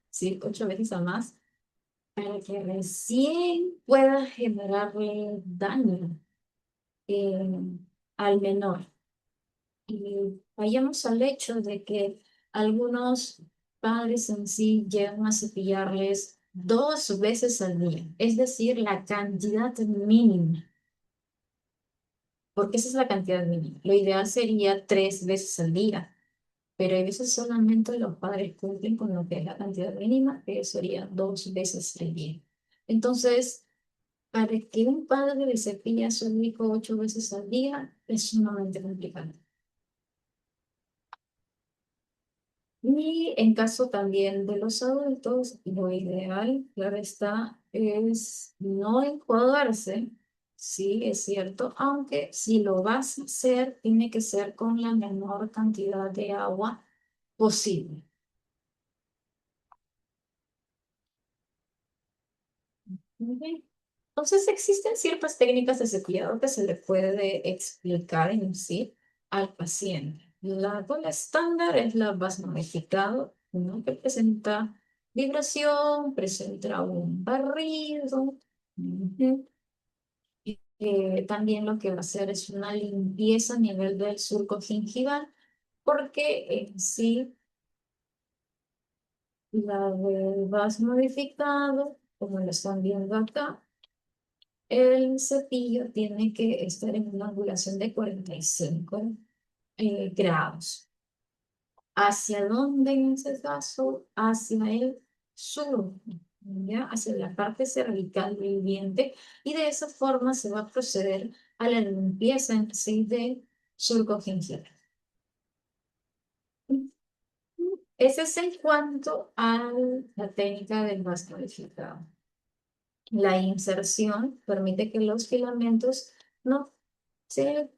¿sí? 8 veces a más, para que recién pueda generarle daño eh, al menor. Y vayamos al hecho de que algunos padres en sí llegan a cepillarles 2 veces al día, es decir, la cantidad mínima, porque esa es la cantidad mínima. Lo ideal sería 3 veces al día, pero a veces solamente los padres cumplen con lo que es la cantidad mínima, que sería 2 veces al día. Entonces, para que un padre le cepille a su hijo 8 veces al día es sumamente complicado. Y en caso también de los adultos, lo ideal, claro está, es no enjuagarse, sí, es cierto, aunque si lo vas a hacer, tiene que ser con la menor cantidad de agua posible. Ok. Entonces, existen ciertas técnicas de cepillado que se le puede explicar en sí al paciente. La bola estándar es la basmodificado, ¿no? Que presenta vibración, presenta un barrido. Ujú. También lo que va a hacer es una limpieza a nivel del surco gingival, porque en sí la del basmodificado, como lo están viendo acá, el cepillo tiene que estar en una angulación de 45 grados. ¿Hacia dónde en ese caso? Hacia el sur, ¿ya? Hacia la parte cervical del diente. Y de esa forma se va a proceder a la limpieza en sí del surco gingival. Ese es en cuanto a la técnica del vascularificado. La inserción permite que los filamentos no se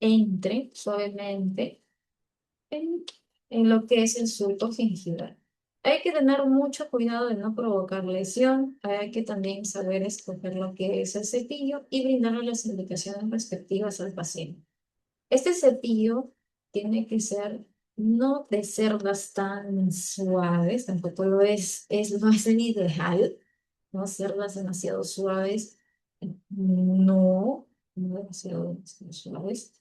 entre suavemente en, en lo que es el surco gingival. Hay que tener mucho cuidado de no provocar lesión. Hay que también saber escoger lo que es el cepillo y brindarle las indicaciones respectivas al paciente. Este cepillo tiene que ser no de cerdas tan suaves, tampoco no es el ideal, no cerdas demasiado suaves, no, no demasiado suaves.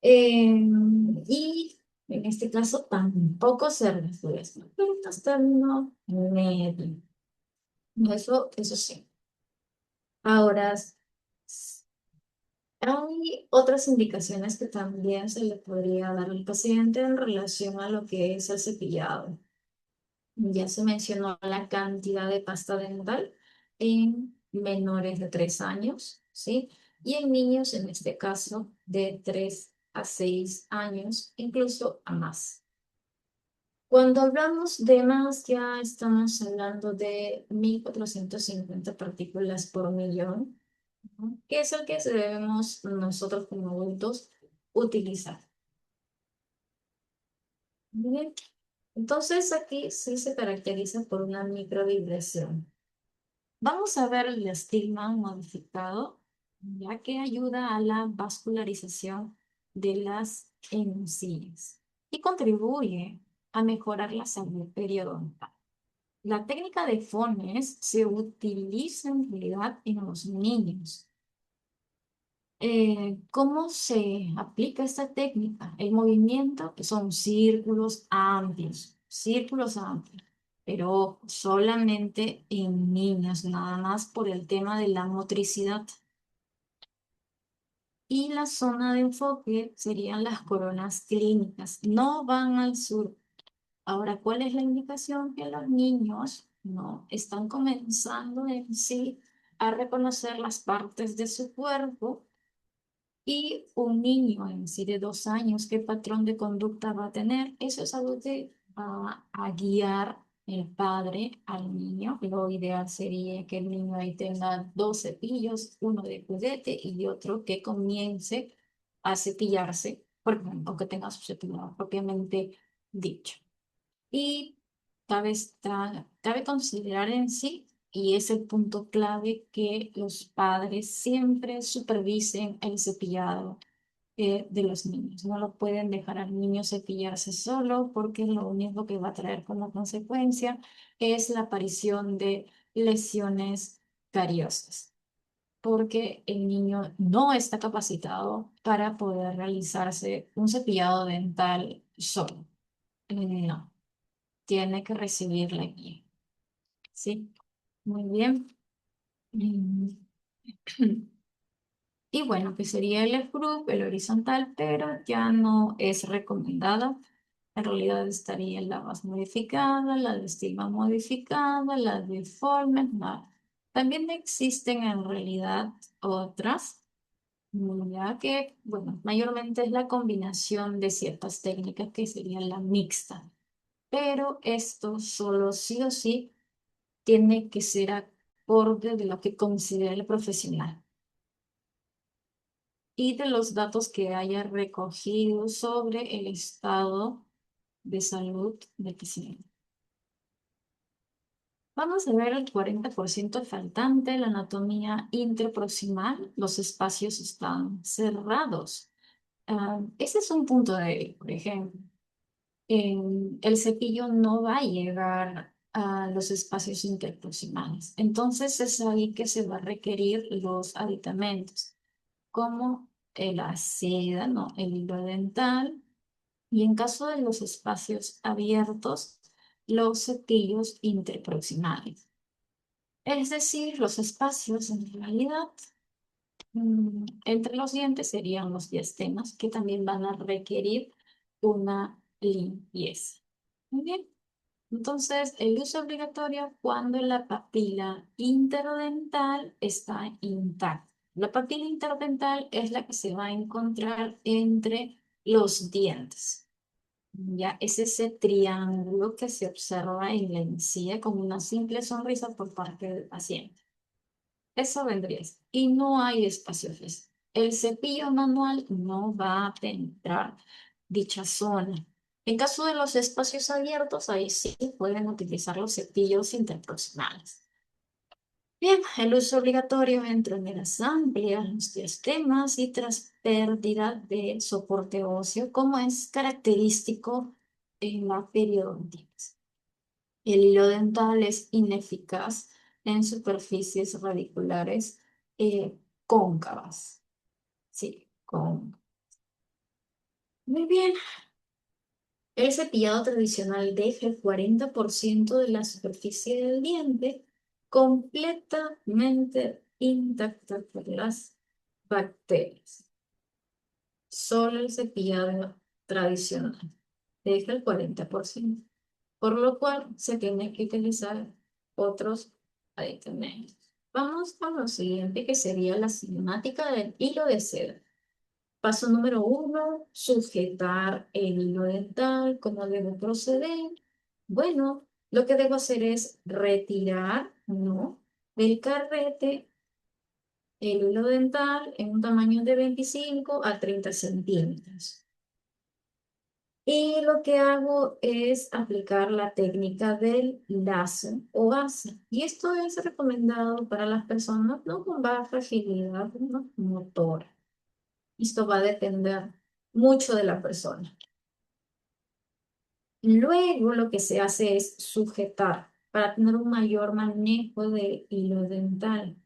Y en este caso tampoco cerdas duras, ¿no? Pero hasta no medio. Eso sí. Ahora, hay otras indicaciones que también se le podría dar al paciente en relación a lo que es el cepillado. Ya se mencionó la cantidad de pasta dental en menores de 3 años, ¿sí? Y en niños, en este caso, de 3 a 6 años, incluso a más. Cuando hablamos de más, ya estamos hablando de 1450 partículas por millón, ¿no? Que es el que debemos nosotros como adultos utilizar. Bien. Entonces aquí sí se caracteriza por una microvibración. Vamos a ver el estigma modificado, ya que ayuda a la vascularización de las encías y contribuye a mejorar la salud periodontal. La técnica de Fones se utiliza en realidad en los niños. ¿Cómo se aplica esta técnica? El movimiento que son círculos amplios, pero solamente en niños, nada más por el tema de la motricidad. Y la zona de enfoque serían las coronas clínicas, no van al sur. Ahora, ¿cuál es la indicación? Que los niños no están comenzando en sí a reconocer las partes de su cuerpo y un niño en sí de 2 años, ¿qué patrón de conducta va a tener? Eso es algo que va a guiar el padre al niño. Lo ideal sería que el niño ahí tenga 2 cepillos, uno de juguete y otro que comience a cepillarse, o que tenga su cepillado propiamente dicho. Y cabe considerar en sí, y es el punto clave, que los padres siempre supervisen el cepillado de los niños. No lo pueden dejar al niño cepillarse solo porque lo único que va a traer como consecuencia es la aparición de lesiones cariosas, porque el niño no está capacitado para poder realizarse un cepillado dental solo. No, tiene que recibir la guía. ¿Sí? Muy bien. Mm. Y bueno, que sería el F-Group, el horizontal, pero ya no es recomendada. En realidad estaría la más modificada, la de estigma modificada, la de Formen, no. También existen en realidad otras, ya que, bueno, mayormente es la combinación de ciertas técnicas que sería la mixta. Pero esto solo sí o sí tiene que ser acorde de lo que considere el profesional y de los datos que haya recogido sobre el estado de salud del paciente. Vamos a ver el 40% faltante, la anatomía interproximal. Los espacios están cerrados. Ese es un punto débil, por ejemplo. El cepillo no va a llegar a los espacios interproximales. Entonces es ahí que se va a requerir los aditamentos, como la seda, ¿no? El hilo dental, y en caso de los espacios abiertos, los cepillos interproximales. Es decir, los espacios en realidad entre los dientes serían los diastemas, que también van a requerir una limpieza. Muy bien. Entonces, el uso obligatorio cuando la papila interdental está intacta. La papila interdental es la que se va a encontrar entre los dientes. Ya es ese triángulo que se observa en la encía con una simple sonrisa por parte del paciente. Eso vendría a ser. Y no hay espacio físico. El cepillo manual no va a penetrar dicha zona. En caso de los espacios abiertos, ahí sí pueden utilizar los cepillos interproximales. Bien, el uso obligatorio entre las amplias, los diastemas y tras pérdida de soporte óseo, como es característico en la periodontitis. El hilo dental es ineficaz en superficies radiculares cóncavas. Sí, cóncavas. Muy bien. El cepillado tradicional deja el 40% de la superficie del diente completamente intacta por las bacterias. Solo el cepillado tradicional deja el 40%, por lo cual se tiene que utilizar otros aditamentos. Vamos con lo siguiente, que sería la cinemática del hilo de seda. Paso número 1, sujetar el hilo dental. ¿Cómo debo proceder? Bueno, lo que debo hacer es retirar, ¿no?, del carrete el hilo dental en un tamaño de 25 a 30 centímetros. Y lo que hago es aplicar la técnica del lazo o asa. Y esto es recomendado para las personas no con baja agilidad, ¿no?, motora. Esto va a depender mucho de la persona. Luego lo que se hace es sujetar para tener un mayor manejo del hilo dental.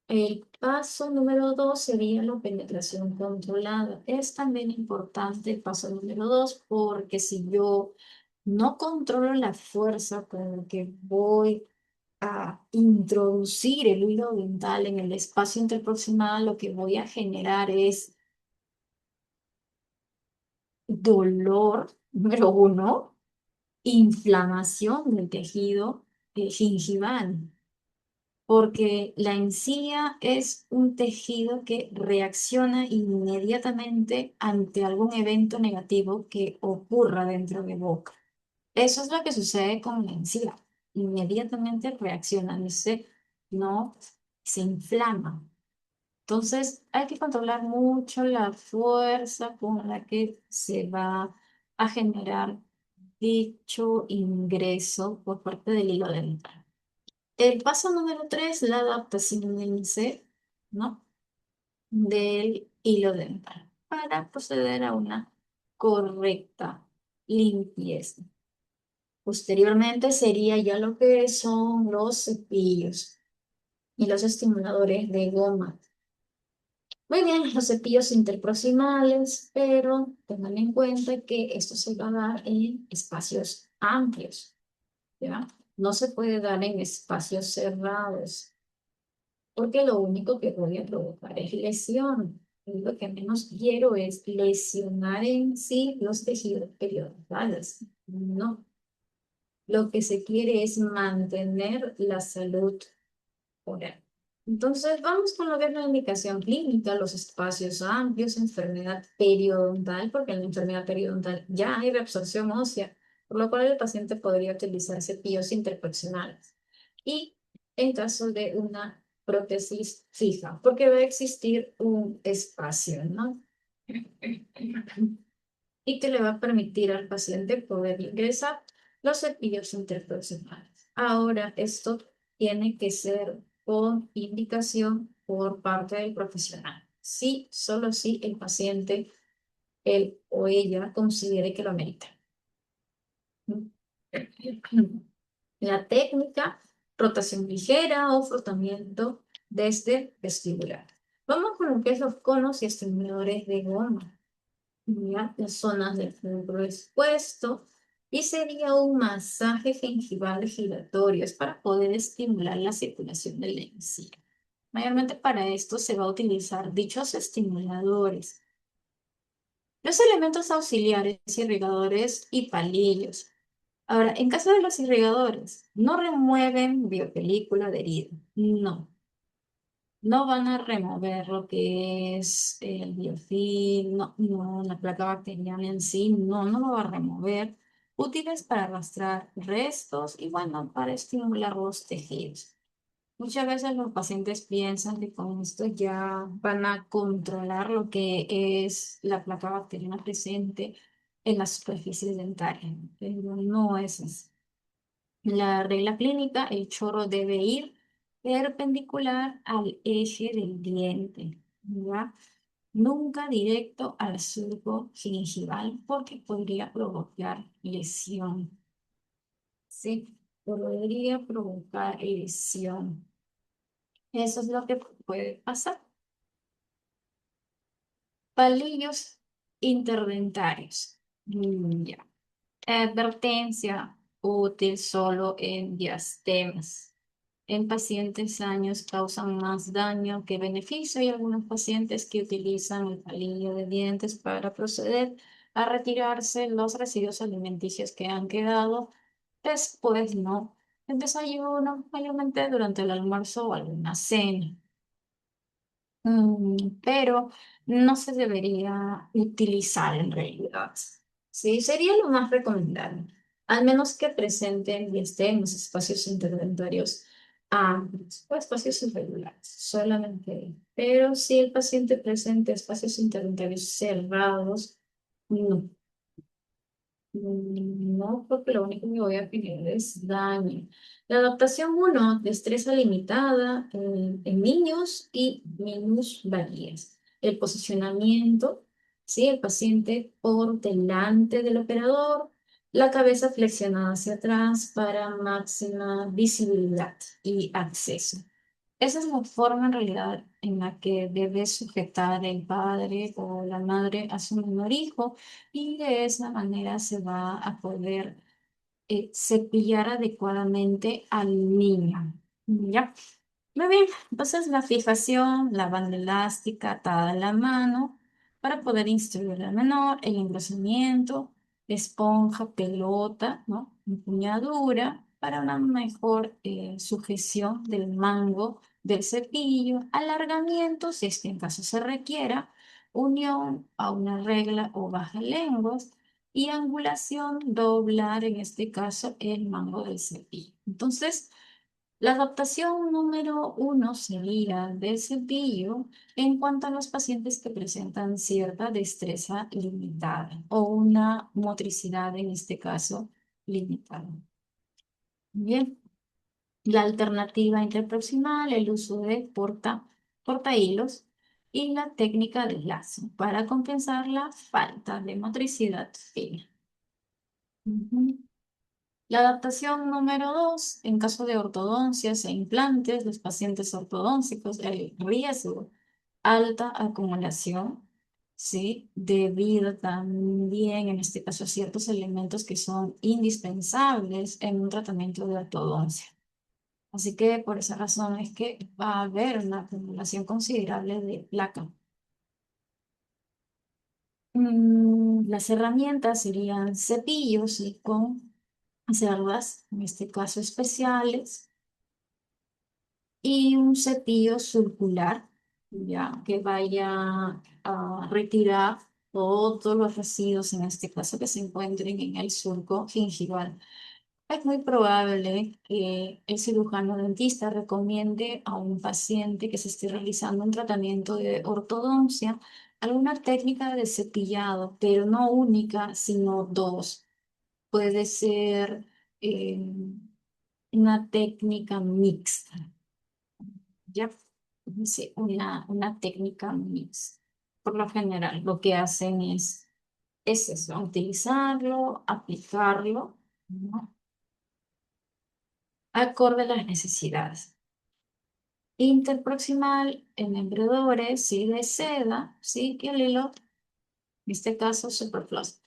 El paso número 2 sería la penetración controlada. Es también importante el paso número 2 porque si yo no controlo la fuerza con la que voy a introducir el hilo dental en el espacio interproximal, lo que voy a generar es dolor, número 1, inflamación del tejido gingival, porque la encía es un tejido que reacciona inmediatamente ante algún evento negativo que ocurra dentro de boca. Eso es lo que sucede con la encía. Inmediatamente reacciona, no se inflama. Entonces hay que controlar mucho la fuerza con la que se va a generar dicho ingreso por parte del hilo dental. El paso número 3, la adaptación en C, ¿no?, del hilo dental para proceder a una correcta limpieza. Posteriormente sería ya lo que son los cepillos y los estimuladores de goma. Muy bien, los cepillos interproximales, pero tengan en cuenta que esto se va a dar en espacios amplios, ¿ya? No se puede dar en espacios cerrados, porque lo único que voy a provocar es lesión. Y lo que menos quiero es lesionar en sí los tejidos periodontales. No, lo que se quiere es mantener la salud oral. Entonces, vamos con lo que es la indicación clínica, los espacios amplios, enfermedad periodontal, porque en la enfermedad periodontal ya hay reabsorción ósea, por lo cual el paciente podría utilizar cepillos interpersonales. Y en caso de una prótesis fija, porque va a existir un espacio, ¿no?, y que le va a permitir al paciente poder ingresar los cepillos interpersonales. Ahora, esto tiene que ser con indicación por parte del profesional. Sí, solo si el paciente, él o ella, considere que lo amerita. La técnica, rotación ligera o frotamiento desde vestibular. Vamos con lo que es los conos y estimuladores de goma. ¿Ya? Las zonas del fulcro expuesto, y sería un masaje gengival giratorio. Es para poder estimular la circulación de la encía. Mayormente para esto se va a utilizar dichos estimuladores. Los elementos auxiliares, irrigadores y palillos. Ahora, en caso de los irrigadores, no remueven biopelícula adherida. No. No van a remover lo que es el biofilm, no, la placa bacteriana en sí, no lo va a remover. Útiles para arrastrar restos y bueno, para estimular los tejidos. Muchas veces los pacientes piensan que con esto ya van a controlar lo que es la placa bacteriana presente en las superficies dentarias, pero no es así. La regla clínica, el chorro debe ir perpendicular al eje del diente, ¿ya? Nunca directo al surco gingival porque podría provocar lesión. Sí, podría provocar lesión. Eso es lo que puede pasar. Palillos interdentarios. Ya. Advertencia útil solo en diastemas. En pacientes sanos causan más daño que beneficio y algunos pacientes que utilizan el palillo de dientes para proceder a retirarse los residuos alimenticios que han quedado después, ¿no?, el desayuno, mayormente durante el almuerzo o alguna cena. pero no se debería utilizar en realidad. Sí, sería lo más recomendable, al menos que presenten y estén los espacios interventarios amplios o espacios irregulares, solamente. Pero si el paciente presenta espacios interventarios cerrados, no. No, porque lo único que voy a tener es daño. La adaptación uno, destreza limitada en niños y minusvalías. El posicionamiento, ¿sí? El paciente por delante del operador, la cabeza flexionada hacia atrás para máxima visibilidad y acceso. Esa es la forma en realidad en la que debe sujetar el padre o la madre a su menor hijo y de esa manera se va a poder cepillar adecuadamente al niño. ¿Ya? Muy bien, entonces la fijación, la banda elástica atada a la mano para poder instruir al menor, el engrosamiento, esponja, pelota, ¿no? Empuñadura para una mejor sujeción del mango del cepillo, alargamiento, si es que en caso se requiera, unión a una regla o baja lenguas y angulación, doblar en este caso el mango del cepillo. Entonces, la adaptación número uno sería del cepillo en cuanto a los pacientes que presentan cierta destreza limitada o una motricidad, en este caso, limitada. Bien, la alternativa interproximal, el uso de porta hilos y la técnica del lazo para compensar la falta de motricidad fina. Ujú. La adaptación número dos, en caso de ortodoncias e implantes, los pacientes ortodóncicos, el riesgo, alta acumulación, ¿sí? Debido también, en este caso, a ciertos elementos que son indispensables en un tratamiento de ortodoncia. Así que por esa razón es que va a haber una acumulación considerable de placa. Las herramientas serían cepillos y con cerdas, en este caso especiales, y un cepillo circular, ya, que vaya a retirar todos los residuos, en este caso, que se encuentren en el surco gingival. Es muy probable que el cirujano dentista recomiende a un paciente que se esté realizando un tratamiento de ortodoncia alguna técnica de cepillado, pero no única, sino dos. Puede ser eh, una técnica mixta, ¿ya? Sí, una técnica mixta. Por lo general, lo que hacen es eso, utilizarlo, aplicarlo, ¿no? Acorde a las necesidades. Interproximal en embredores, sí, de seda, sí, que el hilo, en este caso, superfluous.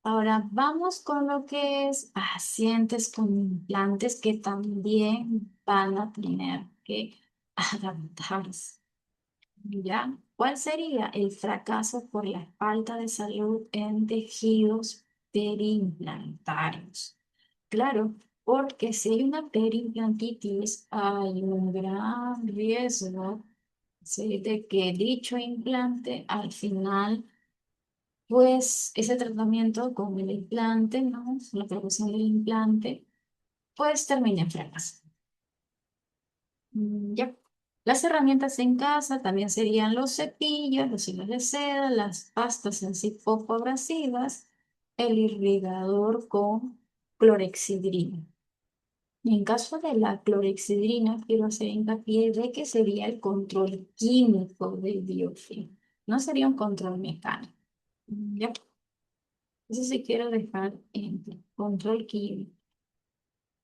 Ahora vamos con lo que es pacientes con implantes que también van a tener que adaptarse. ¿Ya? ¿Cuál sería el fracaso por la falta de salud en tejidos periimplantarios? Claro, porque si hay una periimplantitis, hay un gran riesgo, ¿sí? De que dicho implante al final, pues ese tratamiento con el implante, ¿no? La producción del implante, pues termina en fracaso. Ya. Las herramientas en casa también serían los cepillos, los hilos de seda, las pastas en sí poco abrasivas, el irrigador con clorexidrina. Y en caso de la clorexidrina, quiero hacer hincapié de que sería el control químico del biofilm, no sería un control mecánico. Ya, eso sí quiero dejar en control químico.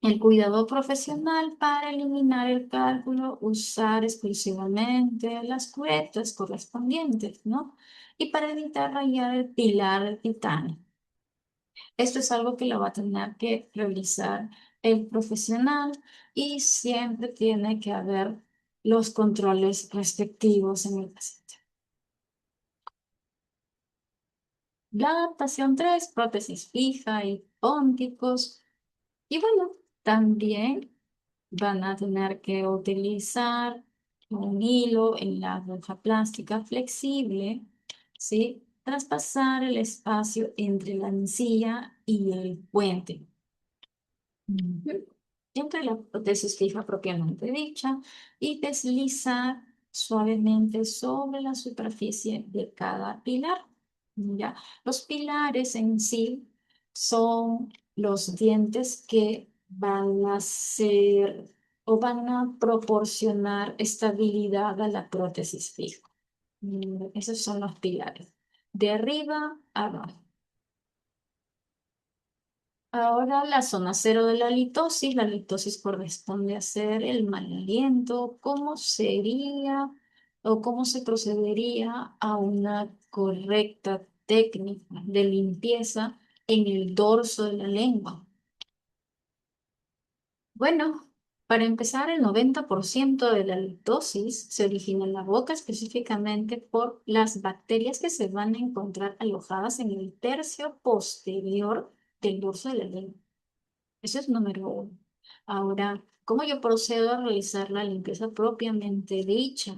El cuidado profesional para eliminar el cálculo, usar exclusivamente las cubetas correspondientes, ¿no? Y para evitar rayar el pilar del titanio. Esto es algo que lo va a tener que realizar el profesional y siempre tiene que haber los controles respectivos en el paciente. La adaptación 3, prótesis fija y pónticos. Y bueno, también van a tener que utilizar un hilo en la aguja plástica flexible, ¿sí? Traspasar el espacio entre la encía y el puente. Ujú. Entre la prótesis fija propiamente dicha y deslizar suavemente sobre la superficie de cada pilar. ¿Ya? Los pilares en sí son los dientes que van a ser o van a proporcionar estabilidad a la prótesis fija. Esos son los pilares, de arriba a abajo. Ahora la zona cero de la litosis corresponde a ser el mal aliento. ¿Cómo sería o cómo se procedería a una correcta técnica de limpieza en el dorso de la lengua? Bueno, para empezar, el 90% de la litosis se origina en la boca, específicamente por las bacterias que se van a encontrar alojadas en el tercio posterior del dorso de la lengua. Eso es número uno. Ahora, ¿cómo yo procedo a realizar la limpieza propiamente dicha?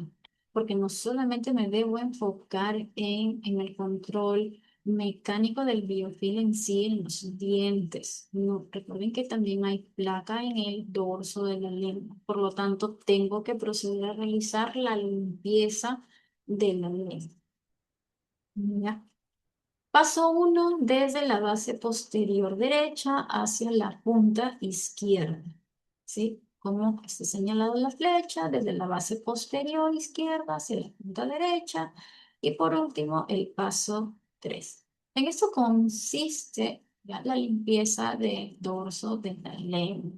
Porque no solamente me debo enfocar en el control mecánico del biofilm en sí, en los dientes. No, recuerden que también hay placa en el dorso de la lengua. Por lo tanto, tengo que proceder a realizar la limpieza de la lengua. ¿Ya? Paso uno, desde la base posterior derecha hacia la punta izquierda. ¿Sí? Como está señalado la flecha, desde la base posterior izquierda hacia la punta derecha. Y por último, el paso 3. En esto consiste ya la limpieza del dorso de la lengua.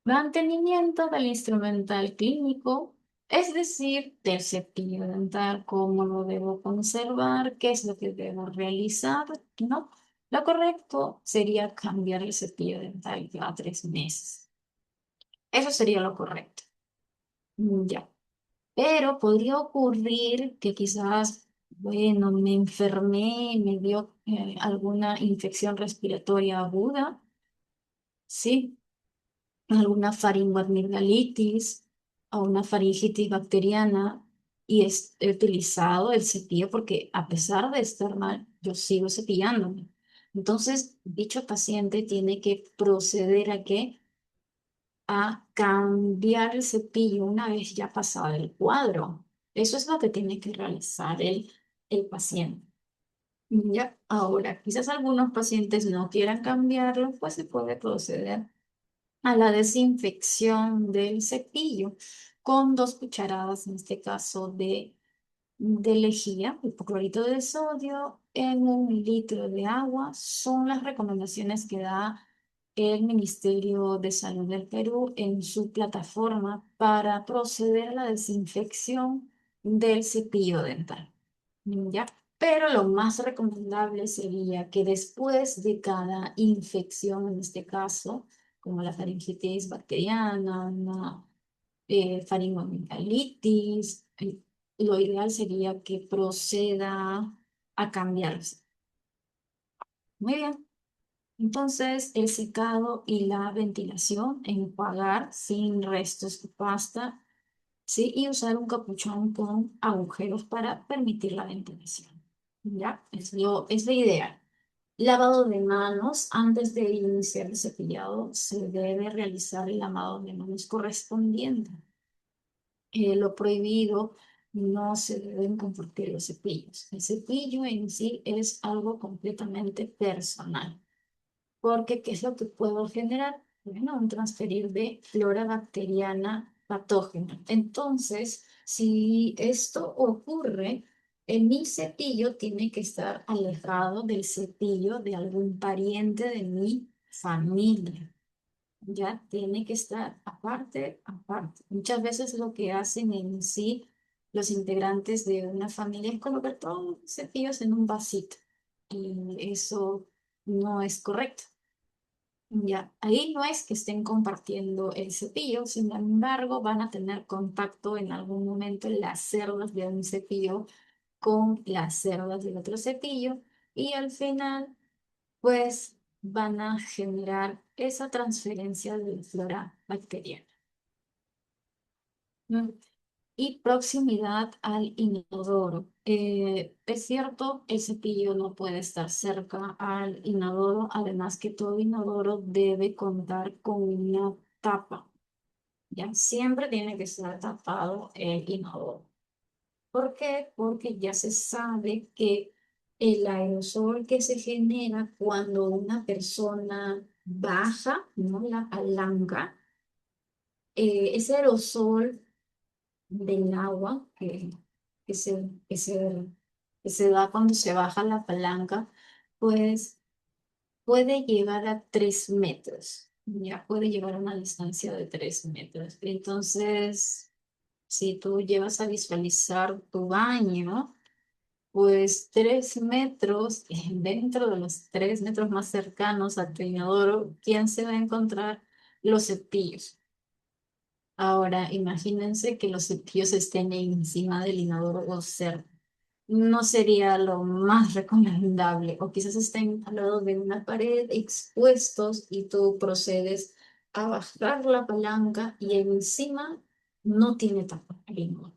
Mantenimiento del instrumental clínico, es decir, del cepillo dental, cómo lo debo conservar, qué es lo que debo realizar, ¿no? Lo correcto sería cambiar el cepillo dental cada 3 meses. Eso sería lo correcto. Ya. Pero podría ocurrir que quizás, bueno, me enfermé, me dio alguna infección respiratoria aguda, ¿sí? Alguna faringoamigdalitis o una faringitis bacteriana y he utilizado el cepillo porque a pesar de estar mal, yo sigo cepillándome. Entonces, dicho paciente tiene que proceder a qué? A cambiar el cepillo una vez ya pasado el cuadro. Eso es lo que tiene que realizar el paciente. Ya, ahora, quizás algunos pacientes no quieran cambiarlo, pues se puede proceder a la desinfección del cepillo con 2 cucharadas, en este caso, de lejía, hipoclorito de sodio, en 1 litro de agua. Son las recomendaciones que da el Ministerio de Salud del Perú en su plataforma para proceder a la desinfección del cepillo dental. ¿Ya? Pero lo más recomendable sería que después de cada infección, en este caso, como la faringitis bacteriana, una faringoamigdalitis, lo ideal sería que proceda a cambiarse. Muy bien. Entonces, el secado y la ventilación, enjuagar sin restos de pasta, ¿sí? Y usar un capuchón con agujeros para permitir la ventilación. ¿Ya? Es lo ideal. Lavado de manos. Antes de iniciar el cepillado, se debe realizar el lavado de manos correspondiente. Lo prohibido, no se deben compartir los cepillos. El cepillo en sí es algo completamente personal, porque ¿qué es lo que puedo generar? Bueno, un transferir de flora bacteriana patógena. Entonces, si esto ocurre, mi cepillo tiene que estar alejado del cepillo de algún pariente de mi familia. Ya tiene que estar aparte, aparte. Muchas veces lo que hacen en sí los integrantes de una familia es colocar todos los cepillos en un vasito. Y eso no es correcto. Ya, ahí no es que estén compartiendo el cepillo, sin embargo, van a tener contacto en algún momento las cerdas de un cepillo con las cerdas del otro cepillo y al final, pues van a generar esa transferencia de flora bacteriana. Mm. Y proximidad al inodoro. Es cierto, el cepillo no puede estar cerca al inodoro, además que todo inodoro debe contar con una tapa. Ya siempre tiene que estar tapado el inodoro. ¿Por qué? Porque ya se sabe que el aerosol que se genera cuando una persona baja, ¿no? La palanca, ese aerosol del agua que se, que se, que se da cuando se baja la palanca, pues puede llegar a 3 metros. Ya puede llegar a una distancia de 3 metros. Entonces, si tú llevas a visualizar tu baño, pues 3 metros, dentro de los 3 metros más cercanos a tu inodoro, ¿quién se va a encontrar? Los cepillos. Ahora, imagínense que los cepillos estén encima del inodoro o cerca. No sería lo más recomendable, o quizás estén al lado de una pared expuestos y tú procedes a bajar la palanca y encima no tiene tapa el inodoro.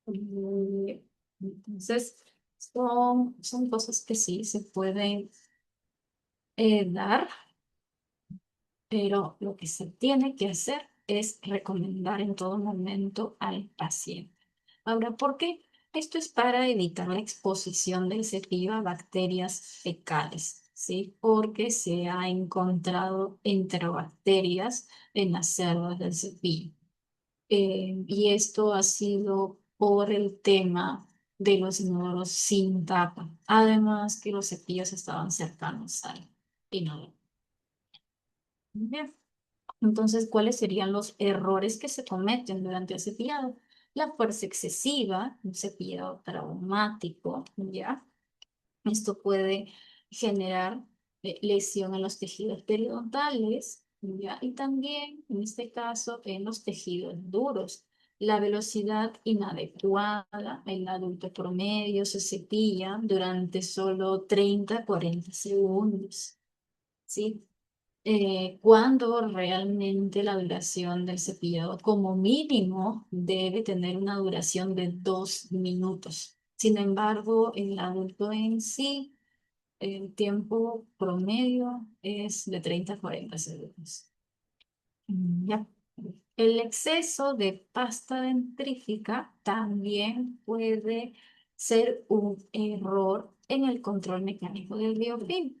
Mm. Entonces, son cosas que sí se pueden dar, pero lo que se tiene que hacer es recomendar en todo momento al paciente. Ahora, ¿por qué? Esto es para evitar la exposición del cepillo a bacterias fecales, ¿sí? Porque se ha encontrado enterobacterias en las cerdas del cepillo. Y esto ha sido por el tema de los inodoros sin tapa. Además que los cepillos estaban cercanos al inodoro. Bien. Entonces, ¿cuáles serían los errores que se cometen durante el cepillado? La fuerza excesiva, un cepillado traumático, ¿ya? Esto puede generar lesión en los tejidos periodontales, ¿ya? Y también, en este caso, en los tejidos duros. La velocidad inadecuada, el adulto promedio se cepilla durante solo 30 40 segundos, ¿sí? Cuando realmente la duración del cepillado como mínimo debe tener una duración de 2 minutos. Sin embargo, el adulto en sí, el tiempo promedio es de 30 a 40 segundos. Ya. El exceso de pasta dentrífica también puede ser un error en el control mecánico del biofilm.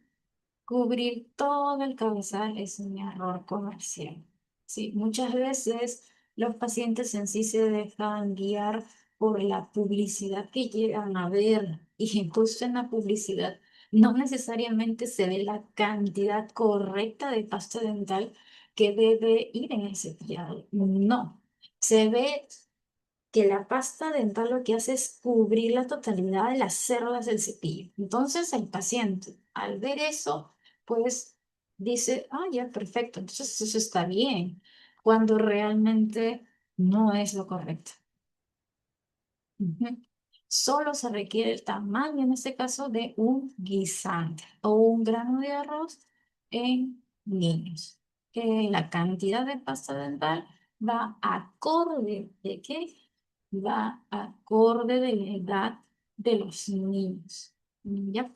Cubrir todo el cabezal es un error comercial. Sí, muchas veces los pacientes en sí se dejan guiar por la publicidad que llegan a ver y incluso en la publicidad no necesariamente se ve la cantidad correcta de pasta dental que debe ir en el cepillado. No, se ve que la pasta dental lo que hace es cubrir la totalidad de las cerdas del cepillo. Entonces el paciente, al ver eso, pues dice, ah, ya, perfecto, entonces eso está bien, cuando realmente no es lo correcto. Ujú. Solo se requiere el tamaño, en este caso, de un guisante o un grano de arroz en niños. La cantidad de pasta dental va acorde de qué? Va acorde de la edad de los niños. ¿Ya?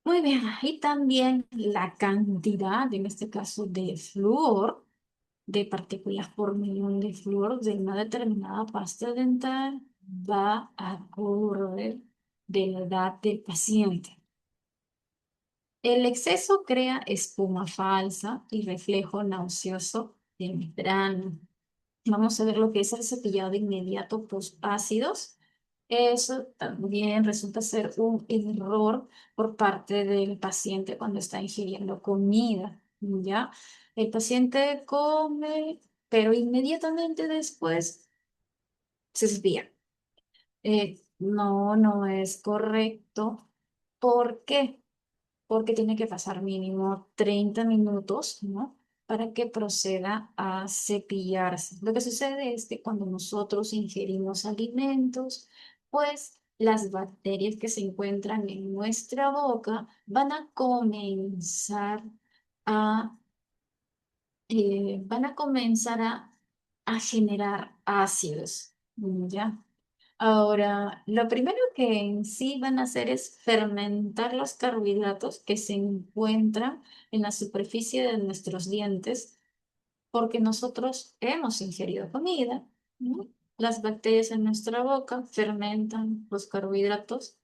Muy bien, y también la cantidad, en este caso, de flúor, de partículas por millón de flúor de una determinada pasta dental va a correr de la edad del paciente. El exceso crea espuma falsa y reflejo nauseoso temprano. Vamos a ver lo que es el cepillado inmediato post-ácidos. Eso también resulta ser un error por parte del paciente cuando está ingiriendo comida, ¿ya? El paciente come, pero inmediatamente después se cepilla. No, no es correcto. ¿Por qué? Porque tiene que pasar mínimo 30 minutos, ¿no? Para que proceda a cepillarse. Lo que sucede es que cuando nosotros ingerimos alimentos, pues las bacterias que se encuentran en nuestra boca van a comenzar a, a generar ácidos, ¿ya? Ahora, lo primero que en sí van a hacer es fermentar los carbohidratos que se encuentran en la superficie de nuestros dientes, porque nosotros hemos ingerido comida, ¿no? Las bacterias en nuestra boca fermentan los carbohidratos,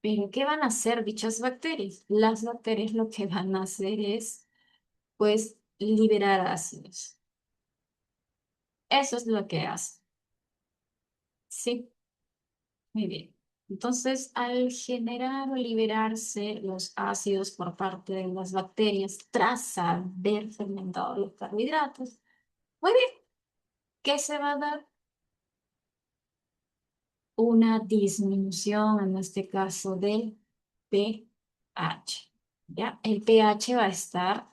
pero ¿qué van a hacer dichas bacterias? Las bacterias lo que van a hacer es, pues, liberar ácidos. Eso es lo que hace. Sí. Muy bien. Entonces, al generar o liberarse los ácidos por parte de las bacterias tras haber fermentado los carbohidratos, muy bien, ¿qué se va a dar? Una disminución, en este caso, del pH. ¿Ya? El pH va a estar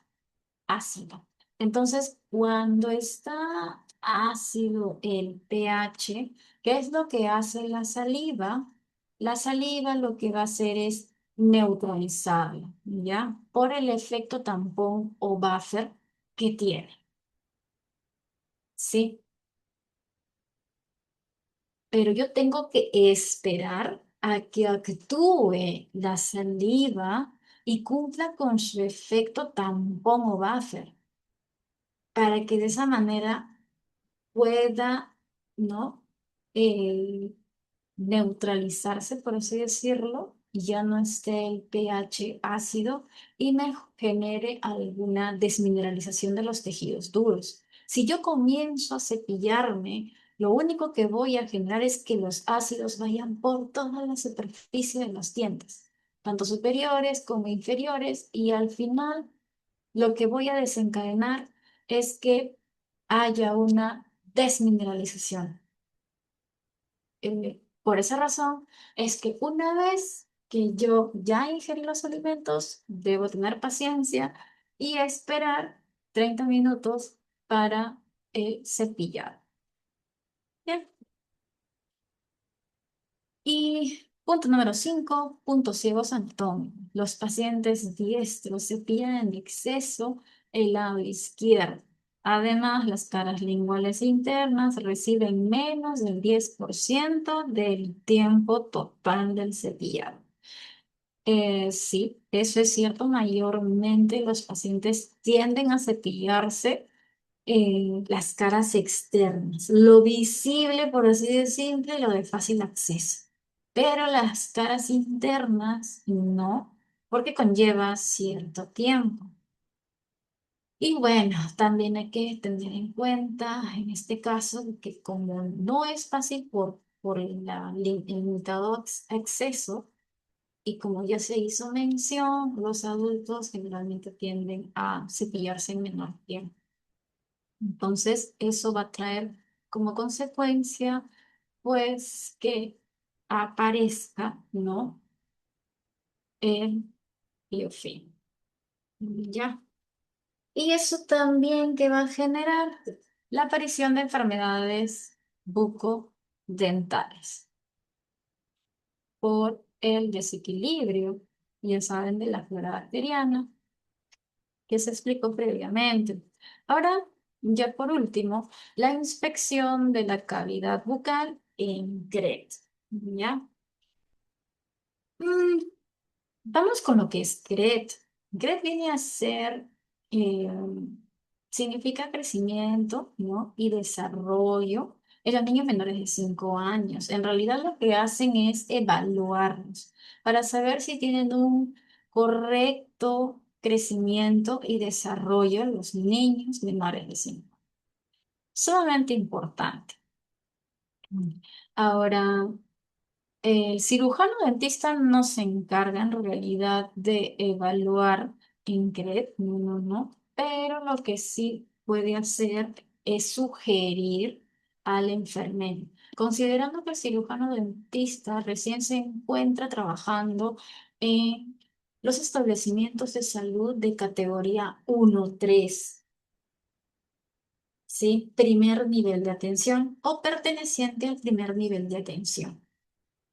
ácido. Entonces, cuando está ácido el pH, ¿qué es lo que hace la saliva? La saliva lo que va a hacer es neutralizarlo, ¿ya? Por el efecto tampón o buffer que tiene, ¿sí? Pero yo tengo que esperar a que actúe la saliva y cumpla con su efecto tampón o buffer, para que de esa manera pueda, ¿no? Eh, neutralizarse, por así decirlo, y ya no esté el pH ácido y me genere alguna desmineralización de los tejidos duros. Si yo comienzo a cepillarme, lo único que voy a generar es que los ácidos vayan por toda la superficie de los dientes, tanto superiores como inferiores, y al final lo que voy a desencadenar es que haya una desmineralización. Por esa razón es que una vez que yo ya ingerí los alimentos, debo tener paciencia y esperar 30 minutos para cepillar. Bien. Y punto número 5, puntos ciegos anatómicos. Los pacientes diestros cepillan en exceso el lado izquierdo. Además, las caras linguales internas reciben menos del 10% del tiempo total del cepillado. Sí, eso es cierto. Mayormente los pacientes tienden a cepillarse las caras externas, lo visible, por así decirlo, lo de fácil acceso. Pero las caras internas no, porque conlleva cierto tiempo. Y bueno, también hay que tener en cuenta en este caso que como no es fácil por el limitado acceso, y como ya se hizo mención, los adultos generalmente tienden a cepillarse en menor tiempo. Entonces, eso va a traer como consecuencia, pues, que aparezca, ¿no? El biofilm. Ya. Y eso también que va a generar la aparición de enfermedades bucodentales por el desequilibrio, ya saben, de la flora bacteriana que se explicó previamente. Ahora, ya por último, la inspección de la cavidad bucal en GRET. ¿Ya? Mm, Vamos con lo que es GRET. GRET viene a ser, eh, significa crecimiento, ¿no? Y desarrollo en los niños menores de 5 años. En realidad lo que hacen es evaluarlos para saber si tienen un correcto crecimiento y desarrollo en los niños menores de 5. Sumamente importante. Ahora, el cirujano dentista no se encarga en realidad de evaluar INCRED, no, no, no, pero lo que sí puede hacer es sugerir al enfermero, considerando que el cirujano dentista recién se encuentra trabajando en los establecimientos de salud de categoría 1-3. ¿sí? Primer nivel de atención o perteneciente al primer nivel de atención.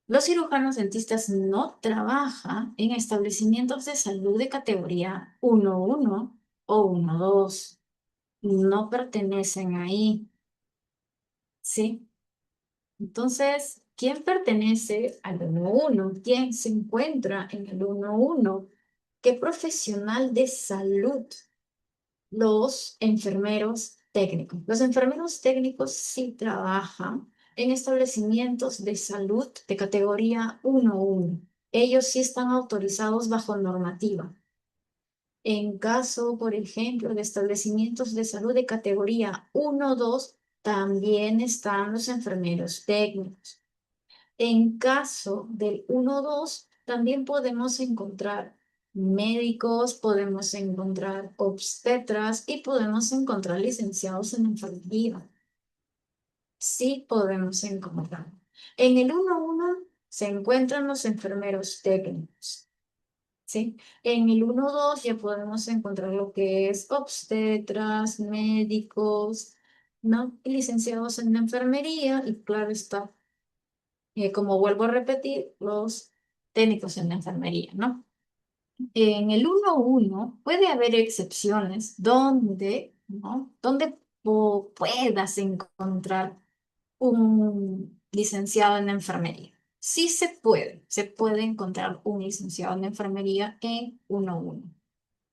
Los cirujanos dentistas no trabajan en establecimientos de salud de categoría 1.1 o 1.2. No pertenecen ahí, ¿sí? Entonces, ¿quién pertenece al 1.1? ¿Quién se encuentra en el 1.1? ¿Qué profesional de salud? Los enfermeros técnicos. Los enfermeros técnicos sí trabajan en establecimientos de salud de categoría 1.1. Ellos sí están autorizados bajo normativa. En caso, por ejemplo, de establecimientos de salud de categoría 1.2, también están los enfermeros técnicos. En caso del 1.2, también podemos encontrar médicos, podemos encontrar obstetras y podemos encontrar licenciados en enfermería. Sí podemos encontrar. En el 1.1 se encuentran los enfermeros técnicos, ¿sí? En el 1.2 ya podemos encontrar lo que es obstetras, médicos, ¿no? Y licenciados en enfermería y claro está como vuelvo a repetir, los técnicos en la enfermería, ¿no? En el 1.1 puede haber excepciones donde, ¿no? Donde puedas encontrar un licenciado en enfermería. Sí se puede encontrar un licenciado en enfermería en 1.1,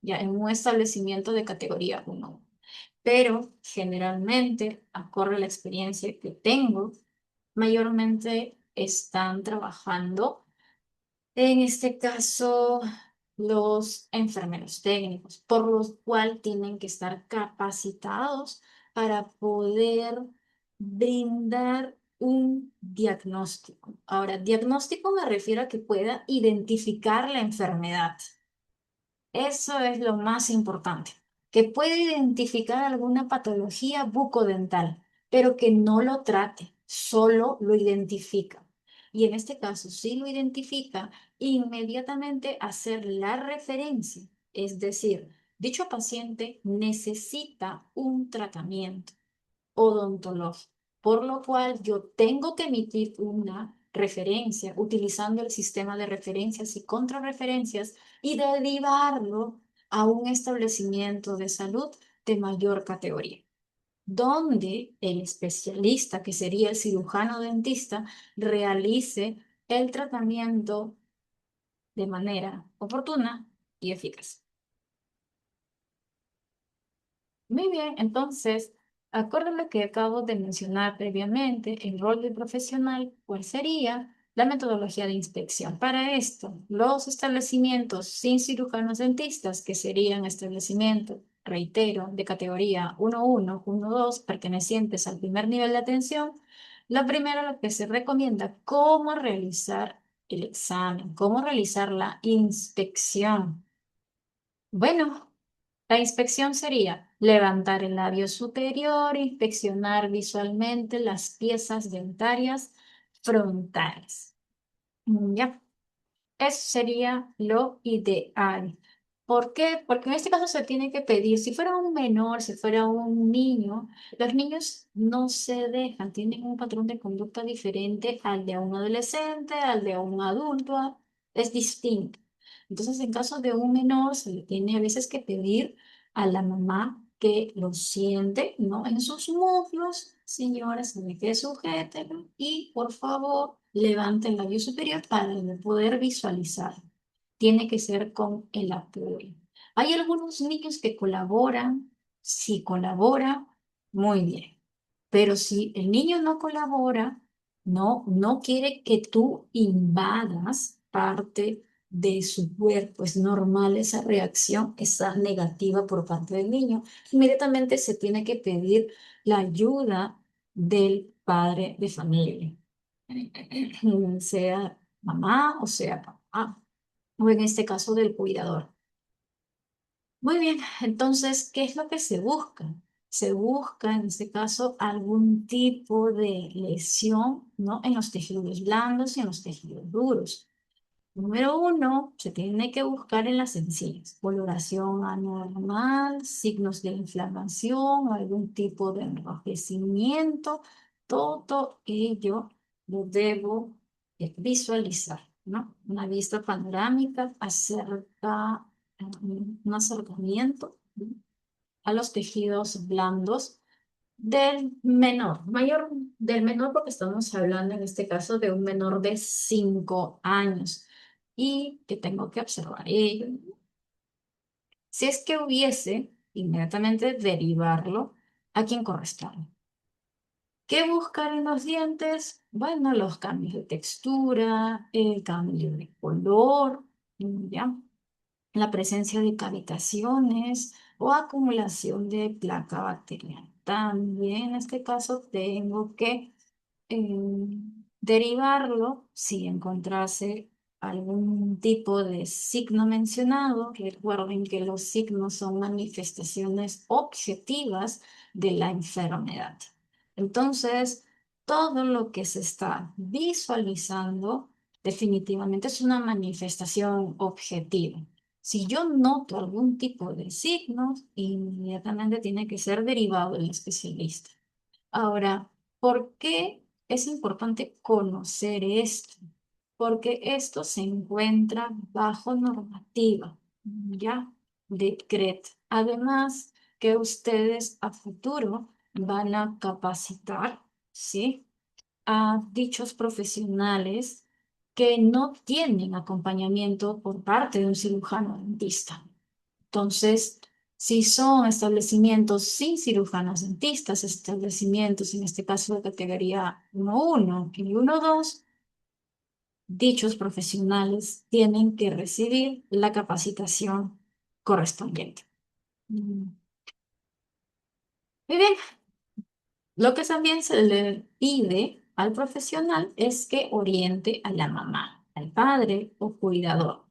ya en un establecimiento de categoría 1.1. Pero generalmente, acorde a la experiencia que tengo, mayormente están trabajando, en este caso, los enfermeros técnicos, por lo cual tienen que estar capacitados para poder brindar un diagnóstico. Ahora, diagnóstico me refiero a que pueda identificar la enfermedad. Eso es lo más importante, que puede identificar alguna patología bucodental, pero que no lo trate, solo lo identifica. Y en este caso, si lo identifica, inmediatamente hacer la referencia, es decir, dicho paciente necesita un tratamiento odontológico, por lo cual yo tengo que emitir una referencia utilizando el sistema de referencias y contrarreferencias y derivarlo a un establecimiento de salud de mayor categoría, donde el especialista, que sería el cirujano dentista, realice el tratamiento de manera oportuna y eficaz. Muy bien, entonces, acorde a lo que acabo de mencionar previamente, el rol del profesional, ¿cuál sería la metodología de inspección? Para esto, los establecimientos sin cirujanos dentistas, que serían establecimientos, reitero, de categoría 1.1, 1.2, pertenecientes al primer nivel de atención, lo primero lo que se recomienda, cómo realizar el examen, cómo realizar la inspección. Bueno, la inspección sería levantar el labio superior, inspeccionar visualmente las piezas dentarias frontales. Ya, eso sería lo ideal. ¿Por qué? Porque en este caso se tiene que pedir, si fuera un menor, si fuera un niño, los niños no se dejan, tienen un patrón de conducta diferente al de un adolescente, al de un adulto, es distinto. Entonces, en caso de un menor, se le tiene a veces que pedir a la mamá que lo siente, ¿no? En sus muslos, señora, se le que sujételo y por favor levante el labio superior para poder visualizar. Tiene que ser con el apoyo. Hay algunos niños que colaboran, si colabora, muy bien. Pero si el niño no colabora, no quiere que tú invadas parte de su cuerpo, es normal esa reacción, esa negativa por parte del niño. Inmediatamente se tiene que pedir la ayuda del padre de familia, sea mamá o sea papá, o en este caso del cuidador. Muy bien, entonces, ¿qué es lo que se busca? Se busca, en este caso, algún tipo de lesión, ¿no? En los tejidos blandos y en los tejidos duros. Número uno, se tiene que buscar en las sencillas. Coloración anormal, signos de inflamación, algún tipo de enrojecimiento. Todo ello lo debo visualizar, ¿no? Una vista panorámica acerca, un acercamiento, ¿no?, a los tejidos blandos del menor, del menor porque estamos hablando en este caso de un menor de 5 años y que tengo que observar ello. Si es que hubiese, inmediatamente derivarlo a quien corresponde. ¿Qué buscar en los dientes? Bueno, los cambios de textura, el cambio de color, ¿ya? La presencia de cavitaciones o acumulación de placa bacteriana. También en este caso tengo que derivarlo si encontrase algún tipo de signo mencionado. Recuerden que los signos son manifestaciones objetivas de la enfermedad. Entonces, todo lo que se está visualizando definitivamente es una manifestación objetiva. Si yo noto algún tipo de signos, inmediatamente tiene que ser derivado del especialista. Ahora, ¿por qué es importante conocer esto? Porque esto se encuentra bajo normativa, ¿ya? Decreto. Además, que ustedes a futuro van a capacitar, ¿sí?, a dichos profesionales que no tienen acompañamiento por parte de un cirujano dentista. Entonces, si son establecimientos sin cirujanos dentistas, establecimientos en este caso de categoría 1.1 y 1.2, dichos profesionales tienen que recibir la capacitación correspondiente. Muy bien, lo que también se le pide al profesional es que oriente a la mamá, al padre o cuidador,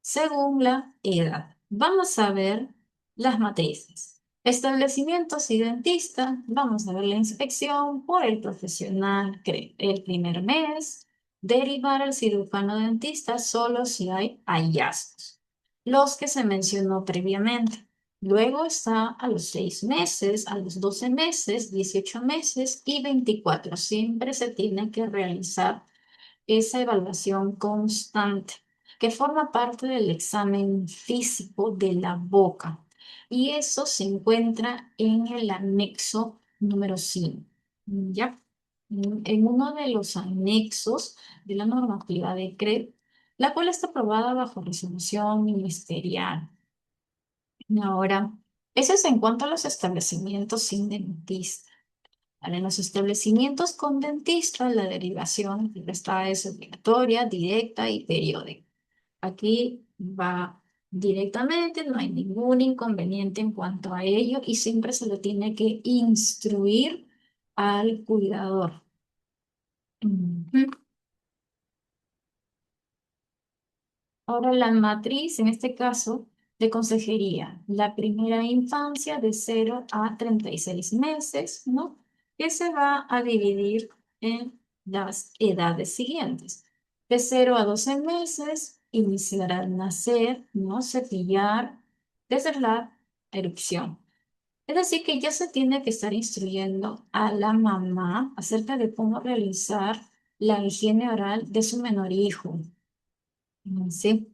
según la edad. Vamos a ver las matrices. Establecimientos y dentistas, vamos a ver la inspección por el profesional el primer mes, derivar al cirujano dentista solo si hay hallazgos, los que se mencionó previamente. Luego está a los 6 meses, a los 12 meses, 18 meses y 24. Siempre se tiene que realizar esa evaluación constante que forma parte del examen físico de la boca. Y eso se encuentra en el anexo número 5. ¿Ya? En uno de los anexos de la normativa de CREP, la cual está aprobada bajo resolución ministerial. Ahora, eso es en cuanto a los establecimientos sin dentista. Ahora, en los establecimientos con dentista, la derivación esta es obligatoria, directa y periódica. Aquí va directamente, no hay ningún inconveniente en cuanto a ello y siempre se le tiene que instruir al cuidador. Ujú. Ahora la matriz, en este caso, de consejería, la primera infancia de 0 a 36 meses, ¿no? Que se va a dividir en las edades siguientes. De 0 a 12 meses, iniciar al nacer, ¿no? Cepillar desde la erupción. Es decir, que ya se tiene que estar instruyendo a la mamá acerca de cómo realizar la higiene oral de su menor hijo. ¿Sí?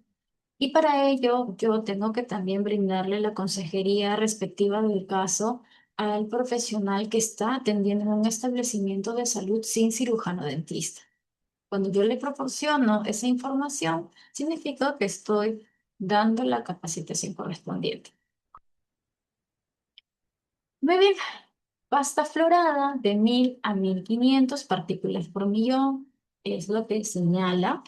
Y para ello, yo tengo que también brindarle la consejería respectiva del caso al profesional que está atendiendo en un establecimiento de salud sin cirujano dentista. Cuando yo le proporciono esa información, significa que estoy dando la capacitación correspondiente. Muy bien, pasta florada de 1.000 a 1.500 partículas por millón es lo que señala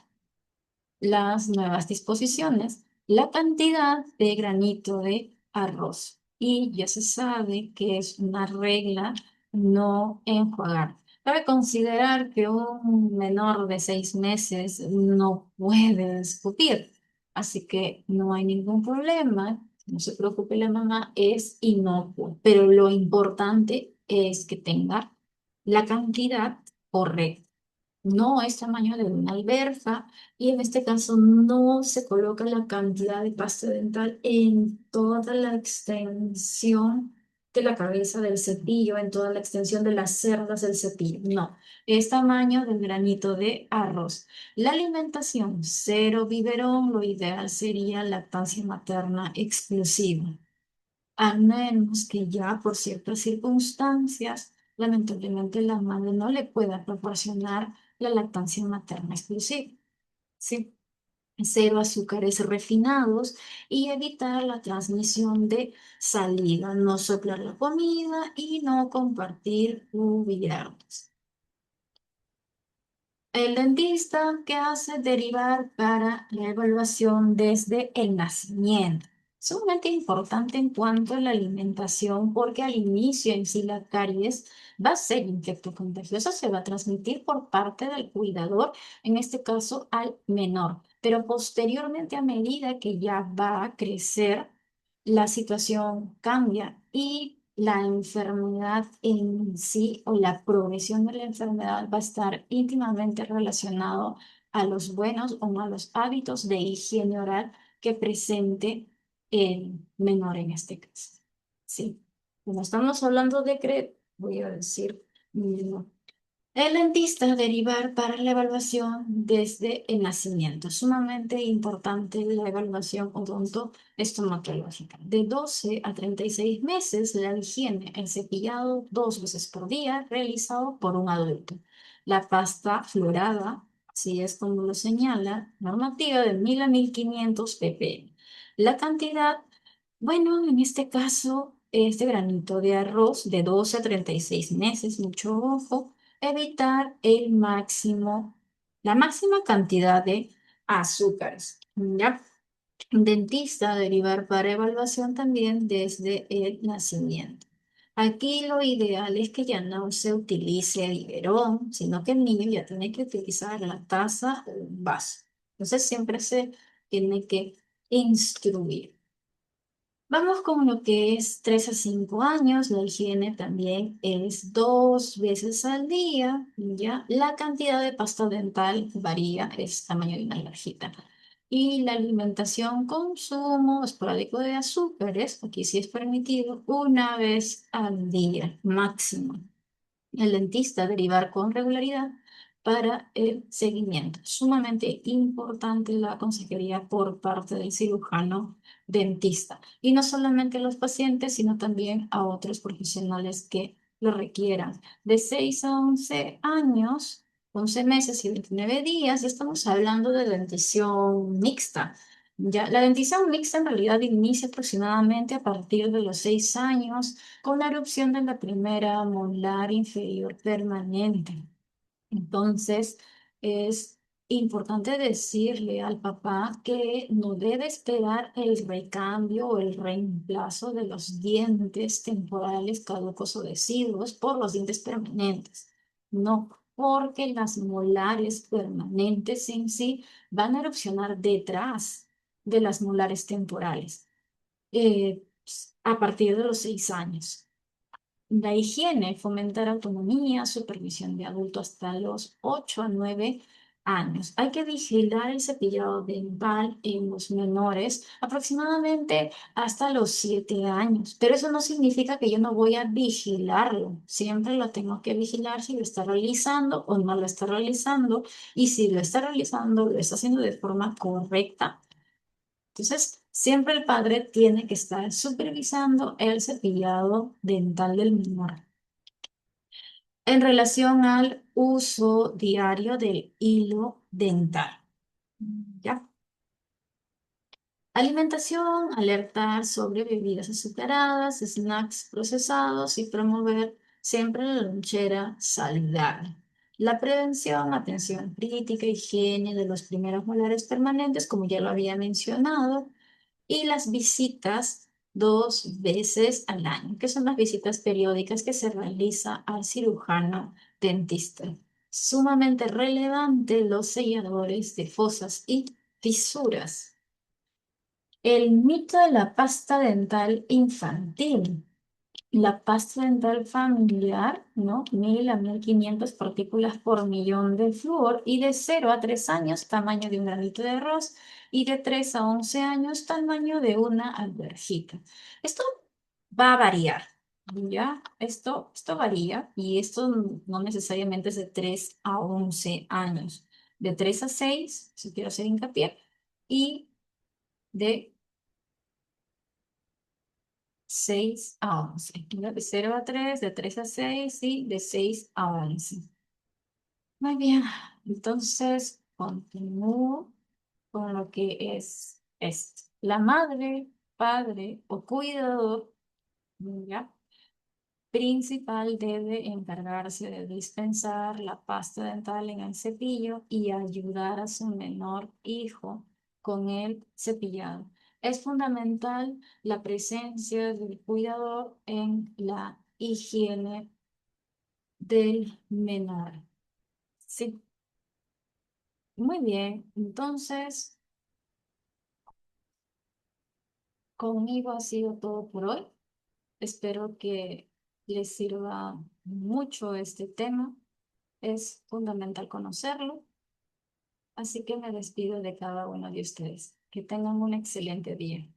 las nuevas disposiciones, la cantidad de granito de arroz. Y ya se sabe que es una regla no enjuagar. Cabe considerar que un menor de 6 meses no puede escupir, así que no hay ningún problema. No se preocupe, la mamá es inocuo, pero lo importante es que tenga la cantidad correcta. no es tamaño de una alberja y en este caso no se coloca la cantidad de pasta dental en toda la extensión de la cabeza del cepillo, en toda la extensión de las cerdas del cepillo. No, es tamaño del granito de arroz. La alimentación, cero biberón, lo ideal sería lactancia materna exclusiva, a menos que ya por ciertas circunstancias, lamentablemente la madre no le pueda proporcionar la lactancia materna exclusiva. ¿Sí? Cero azúcares refinados y evitar la transmisión de saliva, no soplar la comida y no compartir cubiertos. El dentista que hace derivar para la evaluación desde el nacimiento. Sumamente importante en cuanto a la alimentación, porque al inicio en sí la caries va a ser infectocontagiosa, se va a transmitir por parte del cuidador, en este caso al menor. Pero posteriormente, a medida que ya va a crecer, la situación cambia y la enfermedad en sí o la progresión de la enfermedad va a estar íntimamente relacionado a los buenos o malos hábitos de higiene oral que presente el menor en este caso. Sí, como estamos hablando de voy a decir, no. El dentista derivar para la evaluación desde el nacimiento. Sumamente importante la evaluación odontoestomatológica. De 12 a 36 meses, la higiene, el cepillado 2 veces por día, realizado por un adulto. La pasta florada, así es como lo señala, normativa de 1000 a 1500 ppm. La cantidad, bueno, en este caso, este granito de arroz de 12 a 36 meses, mucho ojo, evitar la máxima cantidad de azúcares. ¿Ya? Dentista, derivar para evaluación también desde el nacimiento. Aquí lo ideal es que ya no se utilice el biberón, sino que el niño ya tiene que utilizar la taza o un vaso. Entonces siempre se tiene que instruir. Vamos con lo que es 3 a 5 años. La higiene también es 2 veces al día. ¿Ya? La cantidad de pasta dental varía, es tamaño de una alverjita. Y la alimentación, consumo esporádico de azúcares, aquí sí es permitido, 1 vez al día máximo. El dentista derivar con regularidad para el seguimiento. Sumamente importante la consejería por parte del cirujano dentista. Y no solamente a los pacientes, sino también a otros profesionales que lo requieran. De 6 a 11 años, 11 meses y 29 días, ya estamos hablando de dentición mixta. Ya, la dentición mixta en realidad inicia aproximadamente a partir de los 6 años con la erupción de la primera molar inferior permanente. Entonces, es importante decirle al papá que no debe esperar el recambio o el reemplazo de los dientes temporales caducos o deciduos por los dientes permanentes. No, porque las molares permanentes en sí van a erupcionar detrás de las molares temporales a partir de los 6 años. La higiene, fomentar autonomía, supervisión de adulto hasta los 8 a 9 años. Hay que vigilar el cepillado dental en los menores aproximadamente hasta los 7 años, pero eso no significa que yo no voy a vigilarlo. Siempre lo tengo que vigilar si lo está realizando o no lo está realizando y si lo está realizando, lo está haciendo de forma correcta. Entonces, siempre el padre tiene que estar supervisando el cepillado dental del menor. En relación al uso diario del hilo dental. ¿Ya? Alimentación, alertar sobre bebidas azucaradas, snacks procesados y promover siempre la lonchera saludable. La prevención, atención crítica, higiene de los primeros molares permanentes, como ya lo había mencionado, y las visitas 2 veces al año, que son las visitas periódicas que se realiza al cirujano dentista. Sumamente relevante los selladores de fosas y fisuras. El mito de la pasta dental infantil. La pasta dental familiar, ¿no? 1000 a 1500 partículas por millón de flúor y de 0 a 3 años, tamaño de un granito de arroz y de 3 a 11 años, tamaño de una alverjita. Esto va a variar, ¿ya? Esto varía y esto no necesariamente es de 3 a 11 años. De 3 a 6, si quiero hacer hincapié, y de 6 a 11. ¿Ya? De 0 a 3, de 3 a 6 y de 6 a 11. Muy bien, entonces continúo con lo que es esto. La madre, padre o cuidador, ¿ya? Principal debe encargarse de dispensar la pasta dental en el cepillo y ayudar a su menor hijo con el cepillado. Es fundamental la presencia del cuidador en la higiene del menor. Sí, muy bien. Entonces, conmigo ha sido todo por hoy. Espero que les sirva mucho este tema. Es fundamental conocerlo. Así que me despido de cada uno de ustedes. Que tengan un excelente día.